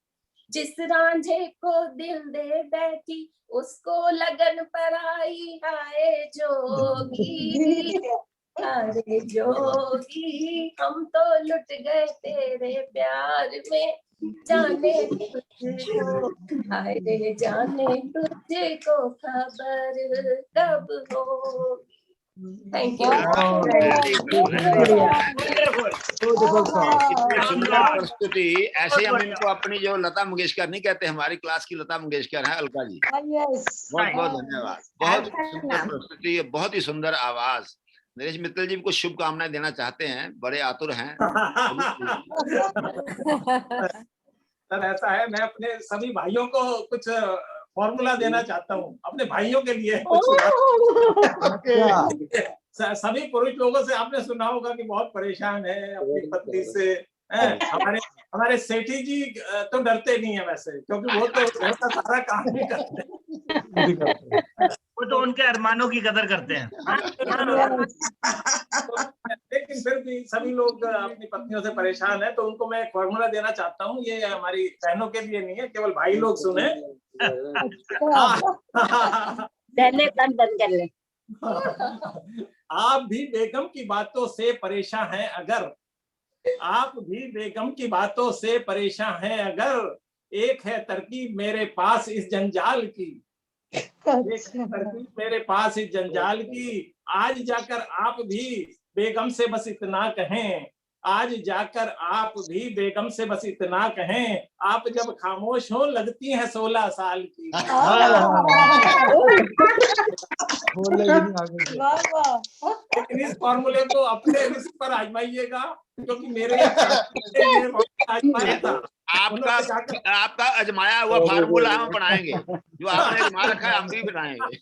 जिस रांझे को दिल दे बैठी, उसको लगन पर आई। हाय जोगी अरे जोगी हम तो लुट गए तेरे प्यार में, जाने तुझको हाय रे जाने तुझको खबर कब होगी। Thank you. सुंदर प्रस्तुति। ऐसे हम इनको अपनी जो लता मंगेशकर नहीं कहते, हमारी क्लास की लता मंगेशकर है अलका जी। बहुत बहुत धन्यवाद। बहुत सुंदर प्रस्तुति, बहुत ही सुंदर आवाज। नरेश मित्तल जी को शुभकामनाएं देना चाहते हैं, बड़े आतुर हैं। सर ऐसा है, मैं अपने सभी भाइयों को कुछ फॉर्मूला देना चाहता हूँ, अपने भाइयों के लिए कुछ सभी पुरुष लोगों से आपने सुना होगा कि बहुत परेशान है अपनी पत्नी से। हमारे सेठी जी तो डरते नहीं है वैसे, क्योंकि वो तो घर का सारा काम भी करते हैं। वो तो उनके अरमानों की कदर करते हैं। लेकिन फिर भी सभी लोग अपनी पत्नियों से परेशान है, तो उनको मैं एक फॉर्मूला देना चाहता हूँ। ये हमारी बहनों के लिए नहीं है, केवल भाई लोग सुने। पहले कान बंद कर ले। आप भी बेगम की बातों से परेशान हैं अगर, आप भी बेगम की बातों से परेशान हैं अगर, एक है तरकीब मेरे पास इस जंजाल की, एक है तरकीब मेरे पास इस जंजाल की। आज जाकर आप भी बेगम से बस इतना कहें, आज जाकर आप भी बेगम से बस इतना कहें, आप जब खामोश हो लगती हैं 16 साल की। लेकिन इस फॉर्मूले को अपने रिस्क पर आजमाइएगा, क्योंकि मेरे आजमाया था। आपका अजमाया हुआ फार्मूला हम बनाएंगे, जो आपने अजमा रखा है हम भी बनाएंगे।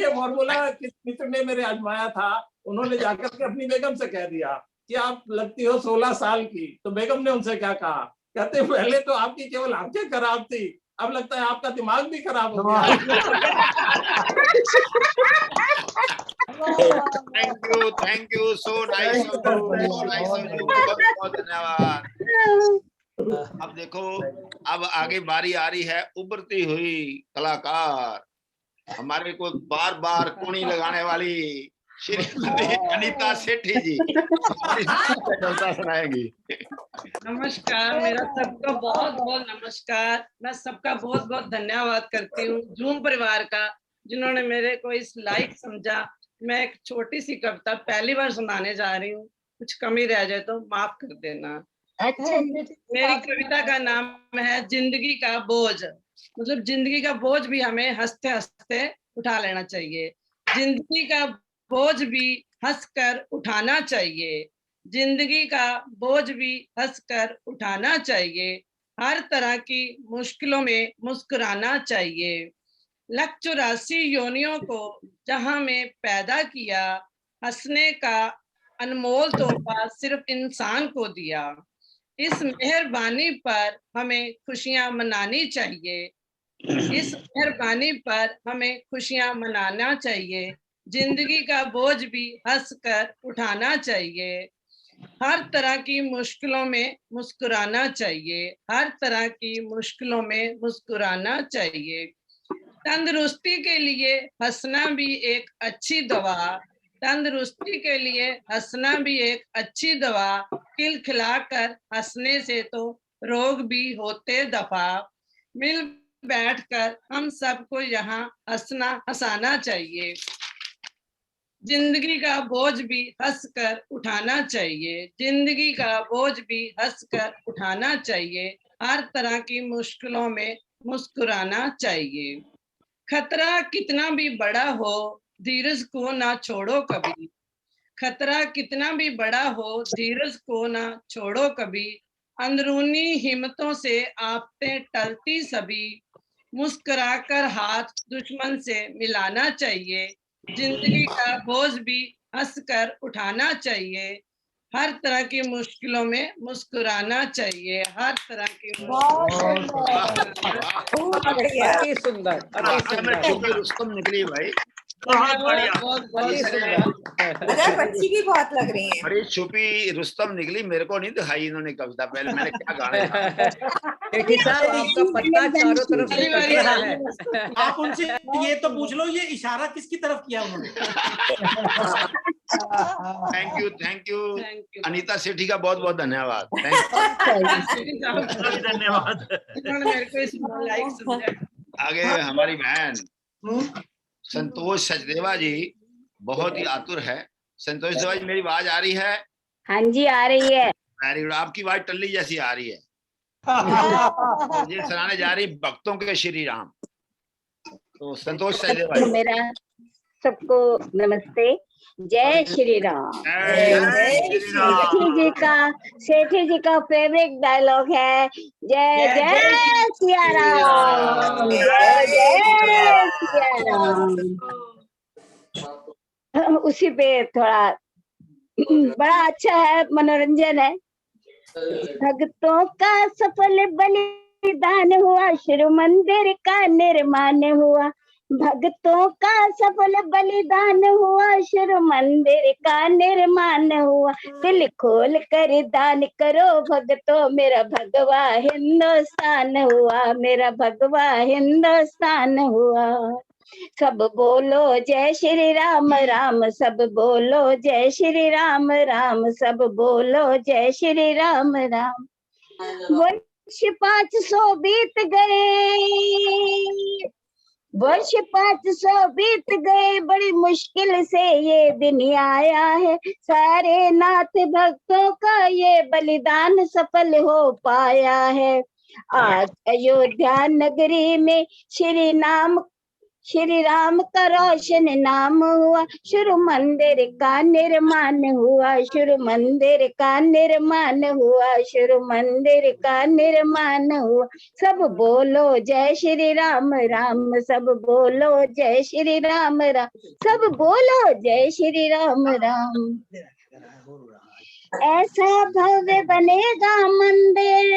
ये फॉर्मूला किस मित्र ने मेरे आजमाया था, उन्होंने जाकर के अपनी बेगम से कह दिया कि आप लगती हो 16 साल की। तो बेगम ने उनसे क्या कहा, कहते पहले तो आपकी केवल आंखें खराब थी, अब लगता है आपका दिमाग भी खराब हो गया। थैंक यू सो नाइस, बहुत धन्यवाद। अब देखो, अब आगे बारी आ रही है उभरती हुई कलाकार, हमारे को बार बार कोणी लगाने वाली श्रीमती अनीता सेठी जी कविता सुनाएंगी। नमस्कार, मेरा सबका बहुत बहुत नमस्कार। मैं सबका बहुत बहुत धन्यवाद करती हूँ जूम परिवार का, जिन्होंने मेरे को इस लायक समझा। मैं एक छोटी सी कविता पहली बार सुनाने जा रही हूँ, कुछ कमी रह जाए तो माफ कर देना। अच्छा, मेरी कविता का नाम है जिंदगी का बोझ। मतलब जिंदगी का बोझ भी हमें हंसते हंसते उठा लेना चाहिए। जिंदगी का बोझ भी हंसकर उठाना चाहिए। जिंदगी का बोझ भी हंसकर उठाना चाहिए। हर तरह की मुश्किलों में मुस्कुराना चाहिए। 184 योनियों को जहां में पैदा किया, हंसने का अनमोल तोहफा सिर्फ इंसान को दिया। इस मेहरबानी पर हमें खुशियां मनानी चाहिए। इस मेहरबानी पर हमें खुशियां मनाना चाहिए। जिंदगी का बोझ भी हंसकर उठाना चाहिए। हर तरह की मुश्किलों में मुस्कुराना चाहिए। हर तरह की मुश्किलों में मुस्कुराना चाहिए। तंदुरुस्ती के लिए हंसना भी एक अच्छी दवा। तंदुरुस्ती के लिए हंसना भी एक अच्छी दवा। खिलखिलाकर हंसने से तो रोग भी होते दफा। मिल बैठकर हम सबको यहाँ हंसना हंसाना चाहिए। जिंदगी का बोझ भी हंसकर उठाना चाहिए। जिंदगी का बोझ भी हंसकर उठाना चाहिए। हर तरह की मुश्किलों में मुस्कुराना चाहिए। खतरा कितना भी बड़ा हो, धीरज को ना छोड़ो कभी। खतरा कितना भी बड़ा हो, धीरज को ना छोड़ो कभी। अंदरूनी हिम्मतों से आफतें टलती सभी। मुस्कुराकर हाथ दुश्मन से मिलाना चाहिए। जिंदगी का बोझ भी हंसकर उठाना चाहिए। हर तरह की मुश्किलों में मुस्कुराना चाहिए। हर तरह की अति सुंदर, अति सुंदर। रुस्तम निकली भाई, बहुत बढ़िया, अगर बच्ची भी बहुत लग रही है। बड़ी छुपी रुस्तम निकली, मेरे को नहीं दिखाई इन्होंने कविता। पहले मैंने क्या गाने था। सेठी साहब, आपका पत्ता चारों तरफ से कट रहा है। आप उनसे ये तो पूछ लो, ये इशारा किसकी तरफ किया उन्होंने? थैंक यू अनीता सेठी का बहुत बहुत धन्यवाद। धन्यवाद। आगे हमारी बहन संतोष सचदेवा जी बहुत ही आतुर है। संतोष सचदेवा जी, मेरी आवाज आ रही है? हाँ जी, आ रही है। वेरी गुड, आपकी आवाज टल्ली जैसी आ रही है। ये सुनाने जा रही भक्तों के श्री राम। तो संतोष सचदेवा जी, मेरा सबको नमस्ते। जय श्री राम। सेठी जी का फेवरेट डायलॉग है, जय जय सिया राम, जय जय सिया राम। उसी पे थोड़ा बड़ा अच्छा है, मनोरंजन है। भक्तों का सफल बलिदान हुआ, शिव मंदिर का निर्माण हुआ। भक्तों का सफल बलिदान हुआ, शिव मंदिर का निर्माण हुआ। दिल खोल कर दान करो भक्तों, मेरा भगवा हिंदुस्तान हुआ, मेरा भगवा हिंदुस्तान हुआ। सब बोलो जय श्री राम राम, सब बोलो जय श्री राम राम, सब बोलो जय श्री राम राम। वर्ष 500 बीत गए, वर्ष 500 बीत गए, बड़ी मुश्किल से ये दिन आया है। सारे नाथ भक्तों का ये बलिदान सफल हो पाया है। आज अयोध्या नगरी में श्री राम का रोशन नाम हुआ। शुरू मंदिर का निर्माण हुआ, शुरू मंदिर का निर्माण हुआ, शुरू मंदिर का निर्माण हुआ। सब बोलो जय श्री राम राम, सब बोलो जय श्री राम राम, सब बोलो जय श्री राम राम। ऐसा भव्य बनेगा मंदिर,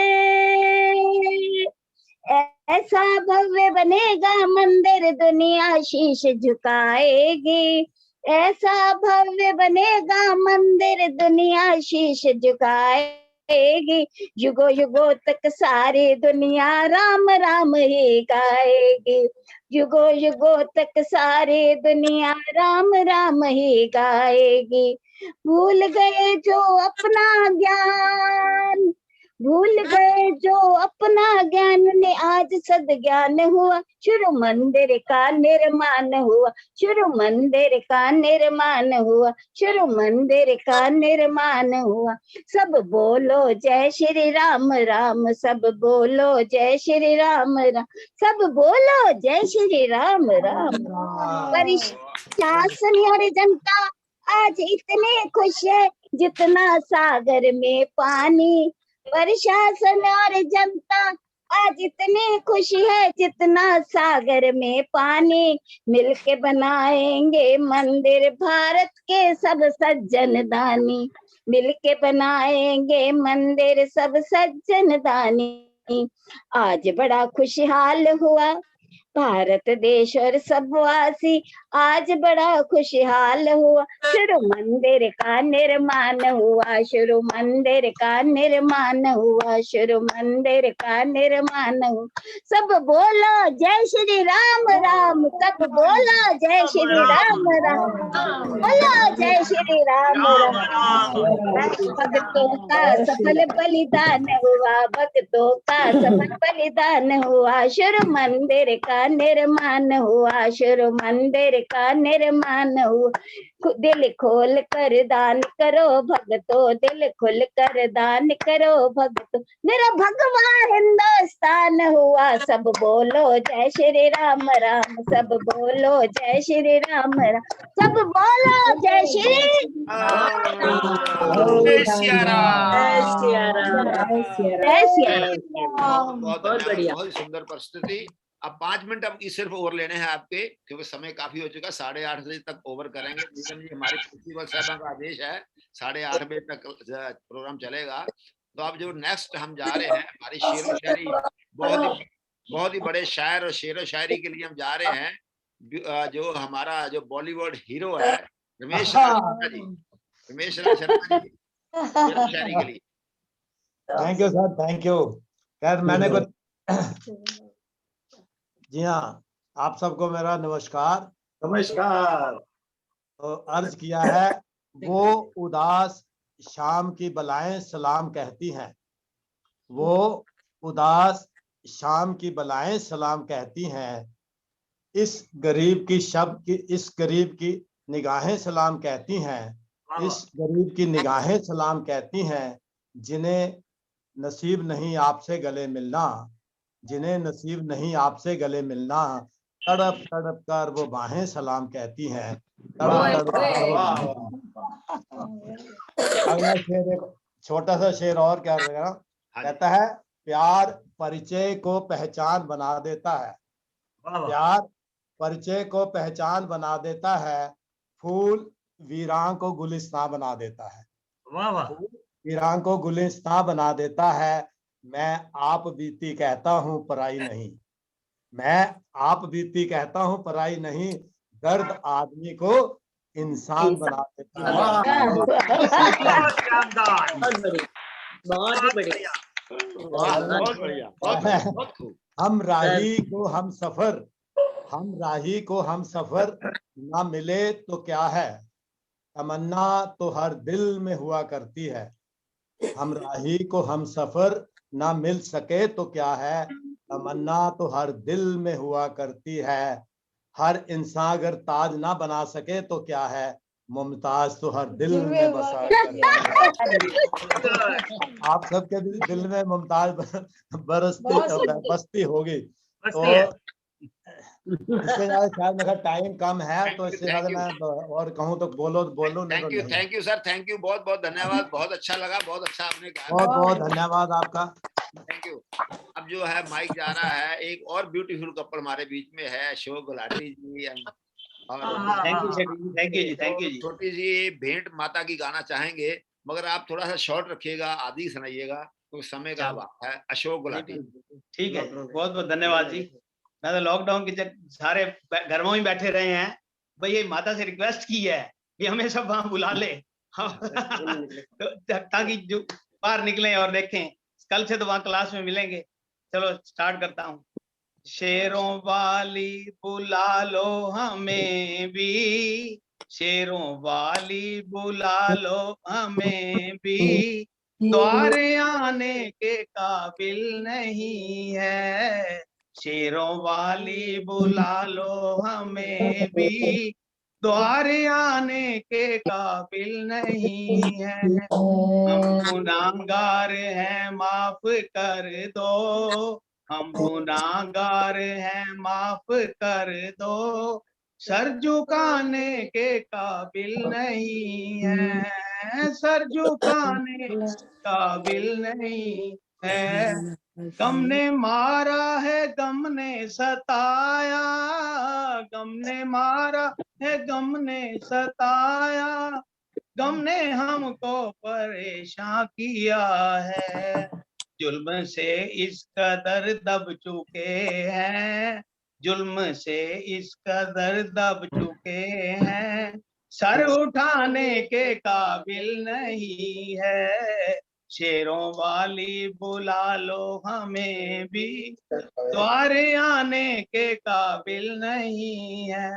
ऐसा भव्य बनेगा मंदिर, दुनिया शीश झुकाएगी। ऐसा भव्य बनेगा मंदिर, दुनिया शीश झुकाएगी। युगो युगो तक सारी दुनिया राम राम ही गाएगी। युगो युगो तक सारी दुनिया राम राम ही गाएगी। भूल गए जो अपना ज्ञान, भूल गए जो अपना ज्ञान ने आज सद ज्ञान हुआ। शुरू मंदिर का निर्माण हुआ, शुरू मंदिर का निर्माण हुआ, शुरू मंदिर का निर्माण हुआ। सब बोलो जय श्री राम राम, सब बोलो जय श्री राम राम, सब बोलो जय श्री राम राम। प्रशासन और जनता आज इतने खुश है जितना सागर में पानी। प्रशासन और जनता आज इतनी खुशी है जितना सागर में पानी। मिलके बनाएंगे मंदिर भारत के सब सज्जन दानी, मिलके बनाएंगे मंदिर सब सज्जन दानी। आज बड़ा खुशहाल हुआ भारत देश और सब वासी, आज बड़ा खुशहाल हुआ। शुरू मंदिर का निर्माण हुआ, शुरू मंदिर का निर्माण हुआ, शुरू मंदिर का निर्माण हुआ। सब बोलो जय श्री राम राम, सब बोलो जय श्री राम राम, बोलो जय श्री राम राम। भक्तों का सफल बलिदान हुआ, भक्तों का सफल बलिदान हुआ। शुरू मंदिर का निर्माण हुआ, शुरू मंदिर का निर्माण हुआ। दिल खोल कर दान करो भक्तों, दिल खोल कर दान करो भक्तों। मेरा भगवा हिंदुस्तान हुआ। सब बोलो जय श्री राम राम, सब बोलो जय श्री राम राम, सब बोलो जय श्री जय सिया राम। जय सिया राम। बहुत बढ़िया, बहुत सुंदर प्रस्तुति। अब 5 मिनट अब सिर्फ ओवर लेने हैं आपके, क्योंकि समय काफी हो चुका। 8:30 बजे तक ओवर करेंगे। नीलम जी, हमारे प्रिंसिपल साहब का आदेश है 8:30 बजे तक प्रोग्राम चलेगा। तो अब जो नेक्स्ट हम जा रहे हैं, हमारी शेर व शायरी, बहुत ही बड़े शायर और शेर व शायरी के लिए हम जा रहे हैं। जो हमारा जो बॉलीवुड हीरो है रमेश शर्मा जी, रमेश शर्मा जी शेर व शायरी के लिए। Thank you sir, thank you. खैर मैंने कुछ जी हाँ, आप सबको मेरा नमस्कार। नमस्कार। तो अर्ज किया है, वो उदास शाम की बलाएं सलाम कहती हैं, वो उदास शाम की बलाएं सलाम कहती हैं। इस गरीब की निगाहें सलाम कहती हैं, इस गरीब की निगाहें सलाम कहती हैं। जिन्हें नसीब नहीं आपसे गले मिलना, जिन्हें नसीब नहीं आपसे गले मिलना, तड़प तड़प कर वो बाहें सलाम कहती हैं, तड़प तड़प कर वो। अगला शेर, एक छोटा सा शेर और क्या रहेगा, कहता है, प्यार परिचय को पहचान बना देता है, प्यार परिचय को पहचान बना देता है। फूल वीरां को गुलिस्तां बना देता है, वाह वाह, वीरां को गुलिस्तां बना देता है। मैं आप बीती कहता हूँ पराई नहीं, मैं आप बीती कहता हूँ पराई नहीं। दर्द आदमी को इंसान बना देता है। बहुत बढ़िया। हम राही को हम सफर, हम राही को हम सफर ना मिले तो क्या है, तमन्ना तो हर दिल में हुआ करती है। हम राही को हम सफर ना मिल सके तो क्या है, तमन्ना तो हर दिल में हुआ करती है, हर इंसान अगर ताज ना बना सके तो क्या है, मुमताज तो हर दिल में बसा करती है। आप सबके दिल में मुमताज बसती होगी। तो इससे ज्यादा शायद मेरा टाइम कम है, तो इससे ज्यादा मैं और कहूँ तो बोलो नहीं तो नहीं। Thank you sir, thank you, बहुत बहुत धन्यवाद, बहुत अच्छा लगा, बहुत अच्छा आपने कहा। बहुत बहुत धन्यवाद आपका। Thank you. अब जो है माइक जा रहा है, एक और ब्यूटीफुल कपल हमारे बीच में है, अशोक गुलाटी जी और thank you ji, thank you ji. छोटी सी भेंट माता की गाना चाहेंगे, मगर आप थोड़ा सा शॉर्ट रखिएगा, आदि सुनाइएगा, तो समय का अभाव है। अशोक गुलाटी। ठीक है, बहुत बहुत धन्यवाद जी। मैं तो लॉकडाउन के सारे घर में ही बैठे रहे हैं, भाई ये माता से रिक्वेस्ट की है कि हमें सब वहां बुला ले तो ताकि जो बाहर निकलें और देखें। कल से तो वहां क्लास में मिलेंगे। चलो स्टार्ट करता हूँ। शेरों वाली बुला लो हमें भी, शेरों वाली बुला लो हमें भी, द्वार आने के काबिल नहीं है, शेरों वाली बुला लो हमें भी, द्वार आने के काबिल नहीं है, हम गुनाहगार हैं माफ कर दो, हम गुनाहगार हैं माफ कर दो, सर झुकाने के काबिल नहीं है, सर झुकाने काबिल नहीं है, गम ने मारा है गम ने सताया, गम ने मारा है गम ने सताया, गम ने हमको परेशान किया है, जुल्म से इस कदर दब चुके हैं, जुल्म से इस कदर दब चुके हैं, सर उठाने के काबिल नहीं है, शेरों वाली बुला लो हमें भी, द्वार आने के काबिल नहीं है,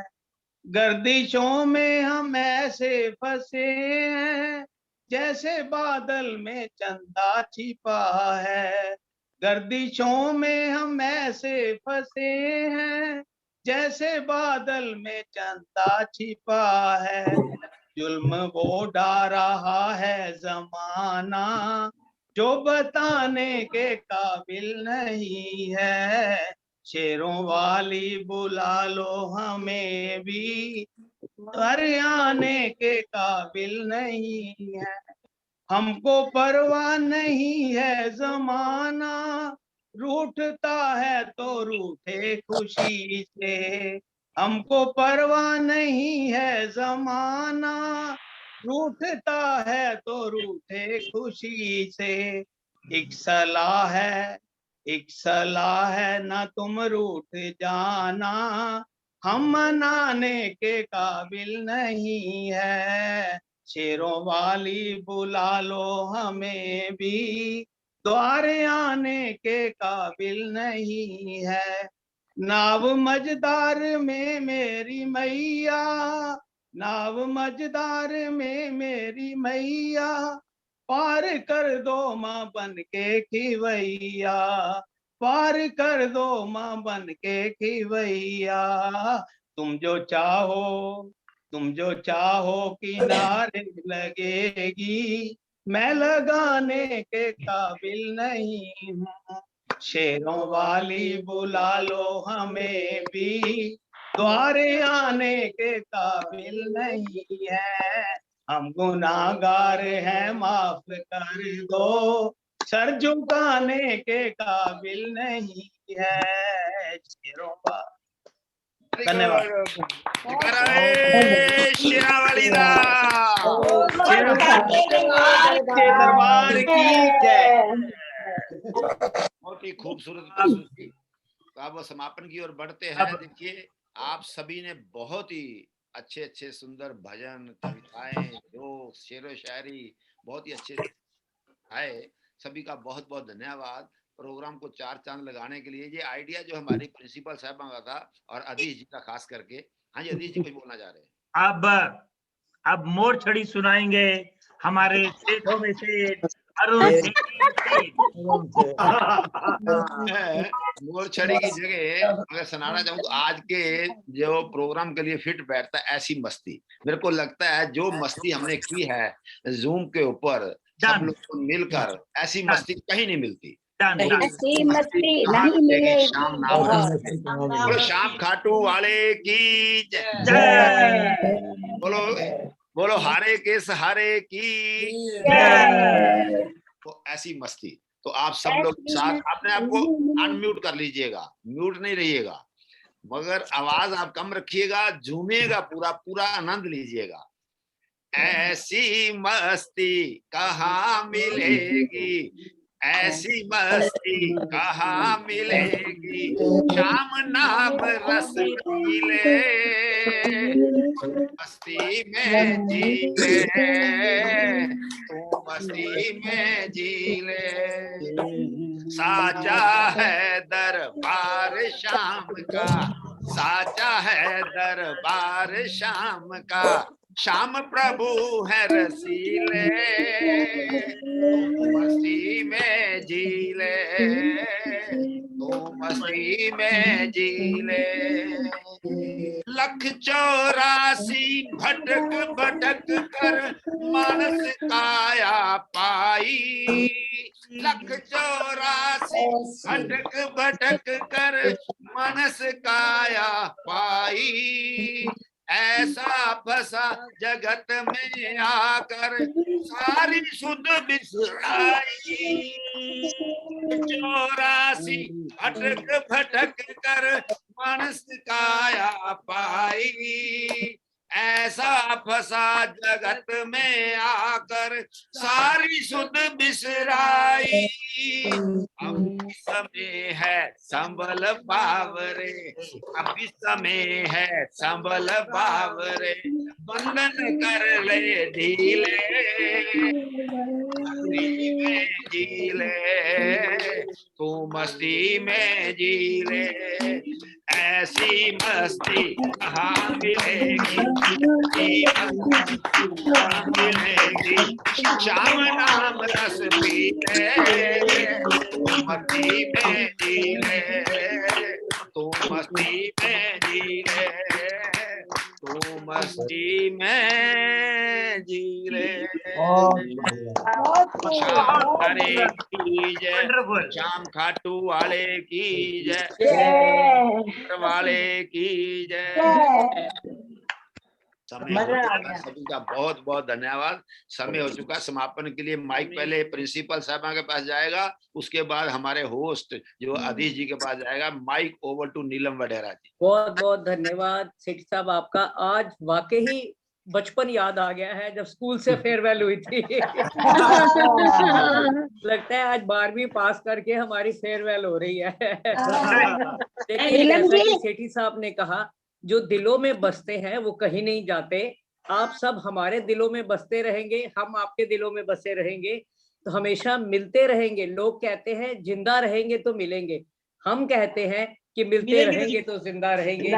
गर्दिशों में हम ऐसे फंसे हैं जैसे बादल में चंदा छिपा है, गर्दिशों में हम ऐसे फंसे हैं जैसे बादल में चंदा छिपा है, जुल्म वो डा रहा है जमाना जो बताने के काबिल नहीं है, शेरों वाली बुला लो हमें भी, घर आने के काबिल नहीं है, हमको परवाह नहीं है जमाना, रूठता है तो रूठे खुशी से, हमको परवाह नहीं है जमाना, रूठता है तो रूठे खुशी से, एक सलाह है ना तुम रूठ जाना, हम मनाने के काबिल नहीं है, शेरों वाली बुला लो हमें भी, द्वार आने के काबिल नहीं है, नाव मझदार में मेरी मैया, नाव मझदार में मेरी मैया, पार कर दो माँ बन के खिवैया, पार कर दो माँ बन के खिवैया, तुम जो चाहो किनारे लगेगी, मैं लगाने के काबिल नहीं हूँ, शेरों वाली बुला लो हमें भी, द्वारे आने के काबिल नहीं है, हम गुनाहगार हैं माफ कर दो, सर झुकाने के काबिल नहीं है, शेरों का। धन्यवाद। दरबार की जय। बहुत ही खूबसूरत प्रस्तुति। अब समापन की ओर बढ़ते हैं। देखिए आप सभी ने बहुत ही अच्छे अच्छे सुंदर भजन, कविताएं, जोक, शेरो शायरी बहुत ही अच्छे आए। सभी का बहुत बहुत धन्यवाद। प्रोग्राम को चार चांद लगाने के लिए ये आइडिया जो हमारी प्रिंसिपल साहब का था और अधीश जी का खास करके। हाँ जी अधीश जी कुछ बोलना चाह रहे हैं। अब मोर छड़ी सुनाएंगे हमारे सेठों में से अरुण मोर छड़ी की जगह अगर सुनाना चाहूँ तो आज के जो प्रोग्राम के लिए फिट बैठता है ऐसी मस्ती। मेरे को लगता है जो मस्ती हमने की है जूम के ऊपर सब लोग को मिलकर, ऐसी मस्ती कहीं नहीं मिलती। ऐसी मस्ती नहीं मिलेगी। शाम नाम बोलो, शाम खाटू वाले की जय। बोलो बोलो, हारे के सहारे की जय। तो ऐसी मस्ती, तो आप सब लोग साथ अपने आप को अनम्यूट कर लीजिएगा, म्यूट नहीं रहिएगा, मगर आवाज आप कम रखिएगा, झूमिएगा, पूरा पूरा आनंद लीजिएगा। ऐसी मस्ती कहाँ मिलेगी, ऐसी मस्ती कहाँ मिलेगी, शाम नाम रस पी ले, मस्ती में जी ले, तू मस्ती में जी ले। साचा है दरबार शाम का, साचा है दरबार शाम का, श्याम प्रभु है रसीले, तू मस्ती में जी ले, तू मस्ती में जी ले। 184 भटक भटक कर मानस काया पाई, 184 भटक भटक कर मानस काया पाई, ऐसा फंसा जगत में आकर सारी सुध बिसराई। 84 भटक भटक कर मानस काया पाई, ऐसा फंसा जगत में आकर सारी सुध बिसराई। अब समय है संभल बावरे, अभी समय है संभल बावरे, बंधन कर ले ढीले, मस्ती में जी ले, तू मस्ती में जी ले। ऐसी मस्ती कहाँ मिलेगी, मिलेगी, शाम नाम रस पी ले, मस्ती में जी ले, तू मस्ती में जी ले, तू मस्ती में जी ले। शाम हरे की जय, शाम खाटू वाले की जय, वाले की जय। समय हो चुका, सभी का बहुत बहुत धन्यवाद। समय हो चुका, समापन के लिए माइक पहले प्रिंसिपल साहब के पास जाएगा, उसके बाद हमारे होस्ट जो अधीश जी के पास जाएगा। माइक ओवर टू नीलम वडेरा जी। बहुत बहुत धन्यवाद सेठ साहब आपका। आज वाकई बचपन याद आ गया है जब स्कूल से फेयरवेल हुई थी। लगता है आज 12वीं पास करके हमारी फेयरवेल हो रही है। लेकिन जैसा कि सेठी साहब ने कहा, जो दिलों में बसते हैं वो कहीं नहीं जाते। आप सब हमारे दिलों में बसते रहेंगे, हम आपके दिलों में बसे रहेंगे, तो हमेशा मिलते रहेंगे। लोग कहते हैं जिंदा रहेंगे तो मिलेंगे, हम कहते हैं कि मिलते रहेंगे तो जिंदा रहेंगे।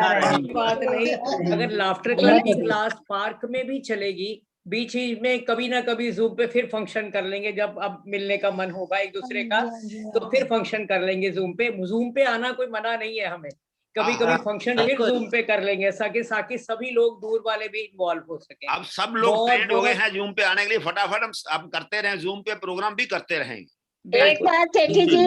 बात नहीं, अगर लाफ्टर क्लब की क्लास पार्क में भी चलेगी, बीच ही में कभी ना कभी जूम पे फिर फंक्शन कर लेंगे, जब अब मिलने का मन होगा एक दूसरे का तो फिर फंक्शन कर लेंगे जूम पे। जूम पे आना कोई मना नहीं है हमें, कभी कभी फंक्शन फिर जूम पे कर लेंगे ताकि सभी लोग दूर वाले भी इन्वॉल्व हो सके। अब सब लोग ट्रेंड हो गए हैं जूम पे आने के लिए, फटाफट हम अब करते रहे, जूम पे प्रोग्राम भी करते रहेंगे। एक बात सेठी जी,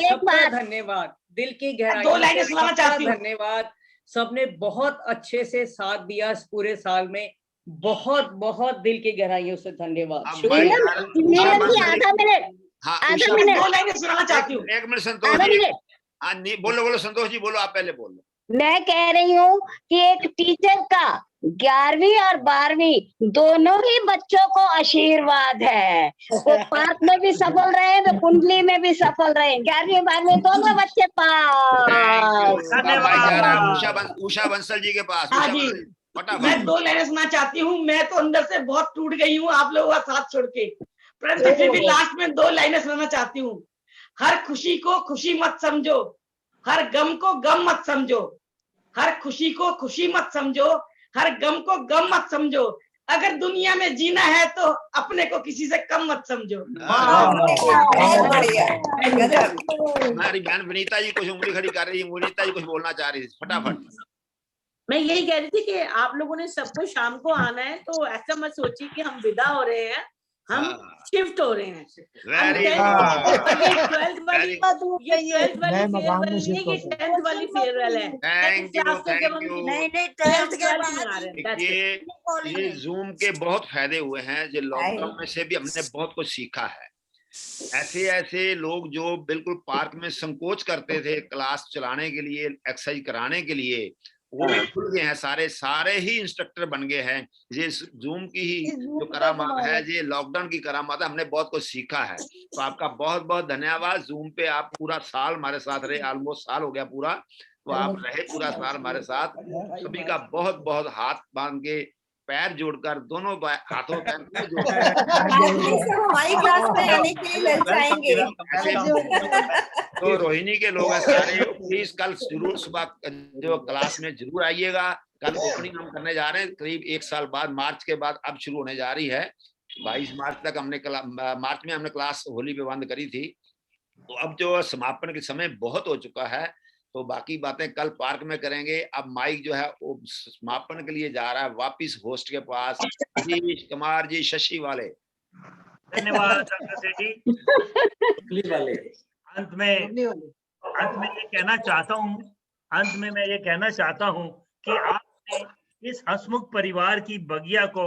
सबका धन्यवाद, दिल की गहराई से सबका धन्यवाद। सबने बहुत अच्छे से साथ दिया इस पूरे साल में, बहुत बहुत दिल की गहराइयों से धन्यवाद। एक मिनट संतोष जी, बोलो संतोष जी, बोलो, आप पहले बोलो। मैं कह रही हूँ कि एक टीचर का 11वीं और 12वीं दोनों ही बच्चों को आशीर्वाद है। वो पार्क में भी सफल रहे, तो कुंडली में भी सफल रहे। 11वीं 12वीं दोनों बच्चे पास। उषा बंसल जी के पास। हाँ जी, मैं 2 लाइनें सुना चाहती हूँ। मैं तो अंदर से बहुत टूट गई हूँ आप लोगों का साथ छोड़ के, परंतु फिर भी लास्ट में 2 लाइनें सुनाना चाहती हूँ। हर खुशी को खुशी मत समझो, हर गम को गम मत समझो, हर खुशी को खुशी मत समझो, हर गम को गम मत समझो। अगर दुनिया में जीना है तो अपने को किसी से कम मत समझो। हमारी बहन विनीता जी कुछ उंगली खड़ी कर रही है, विनीता जी कुछ बोलना चाह रही थी, फटाफट। मैं यही कह रही थी कि आप लोगों ने सबको शाम को आना है, तो ऐसा मत सोचिए कि हम विदा हो रहे हैं, हम शिफ्ट हो रहे हैं। वेरी ट्वेल्थ वाली फेयरवेल नहीं है, ये 10th वाली फेयरवेल है। Thank you, thank you. नहीं 12th के बाद ये जूम के बहुत फायदे हुए हैं, जो लॉकडाउन में से भी हमने बहुत कुछ सीखा है। ऐसे ऐसे लोग जो बिल्कुल पार्क में संकोच करते थे क्लास चलाने के लिए, एक्सरसाइज कराने के लिए, वो भी खुल गए हैं, सारे ही इंस्ट्रक्टर बन गए हैं। ये जूम की ही जो करामात है, ये लॉकडाउन की करामात है, हमने बहुत कुछ सीखा है। तो आपका बहुत बहुत धन्यवाद। जूम पे आप पूरा साल हमारे साथ रहे, ऑलमोस्ट साल हो गया पूरा, तो आप रहे पूरा साल हमारे साथ। सभी का बहुत बहुत हाथ बांध के, पैर जोड़कर, दोनों हाथों पैर हमारी क्लास में आने के लिए ललचाएंगे। तो रोहिणी के लोग हैं सारे, प्लीज कल जरूर सुबह जो क्लास में जरूर आइएगा। कल ओपनिंग हम करने जा रहे हैं, करीब 1 साल बाद, मार्च के बाद अब शुरू होने जा रही है। 22 मार्च तक हमने मार्च में हमने क्लास होली पे बंद करी थी। तो अब जो समापन के समय बहुत हो चुका है, तो बाकी बातें कल पार्क में करेंगे। अब माइक जो है वो समापन के लिए जा रहा है वापिस होस्ट के पास। सतीश कुमार जी, शशि वाले। धन्यवाद डॉक्टर सेठी। अंत में मैं ये कहना चाहता हूँ कि आपने इस हंसमुख परिवार की बगिया को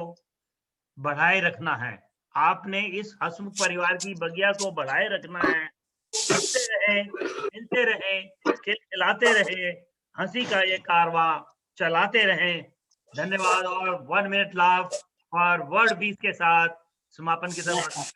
बढ़ाए रखना है। आपने इस हंसमुख परिवार की बगिया को बढ़ाए रखना है। हंसते रहे, मिलते रहे, खिलाते रहे, हंसी का ये कारवां चलाते रहे। धन्यवाद। और 1 मिनट लाफ और वर्ड 20 के साथ समापन की तरफ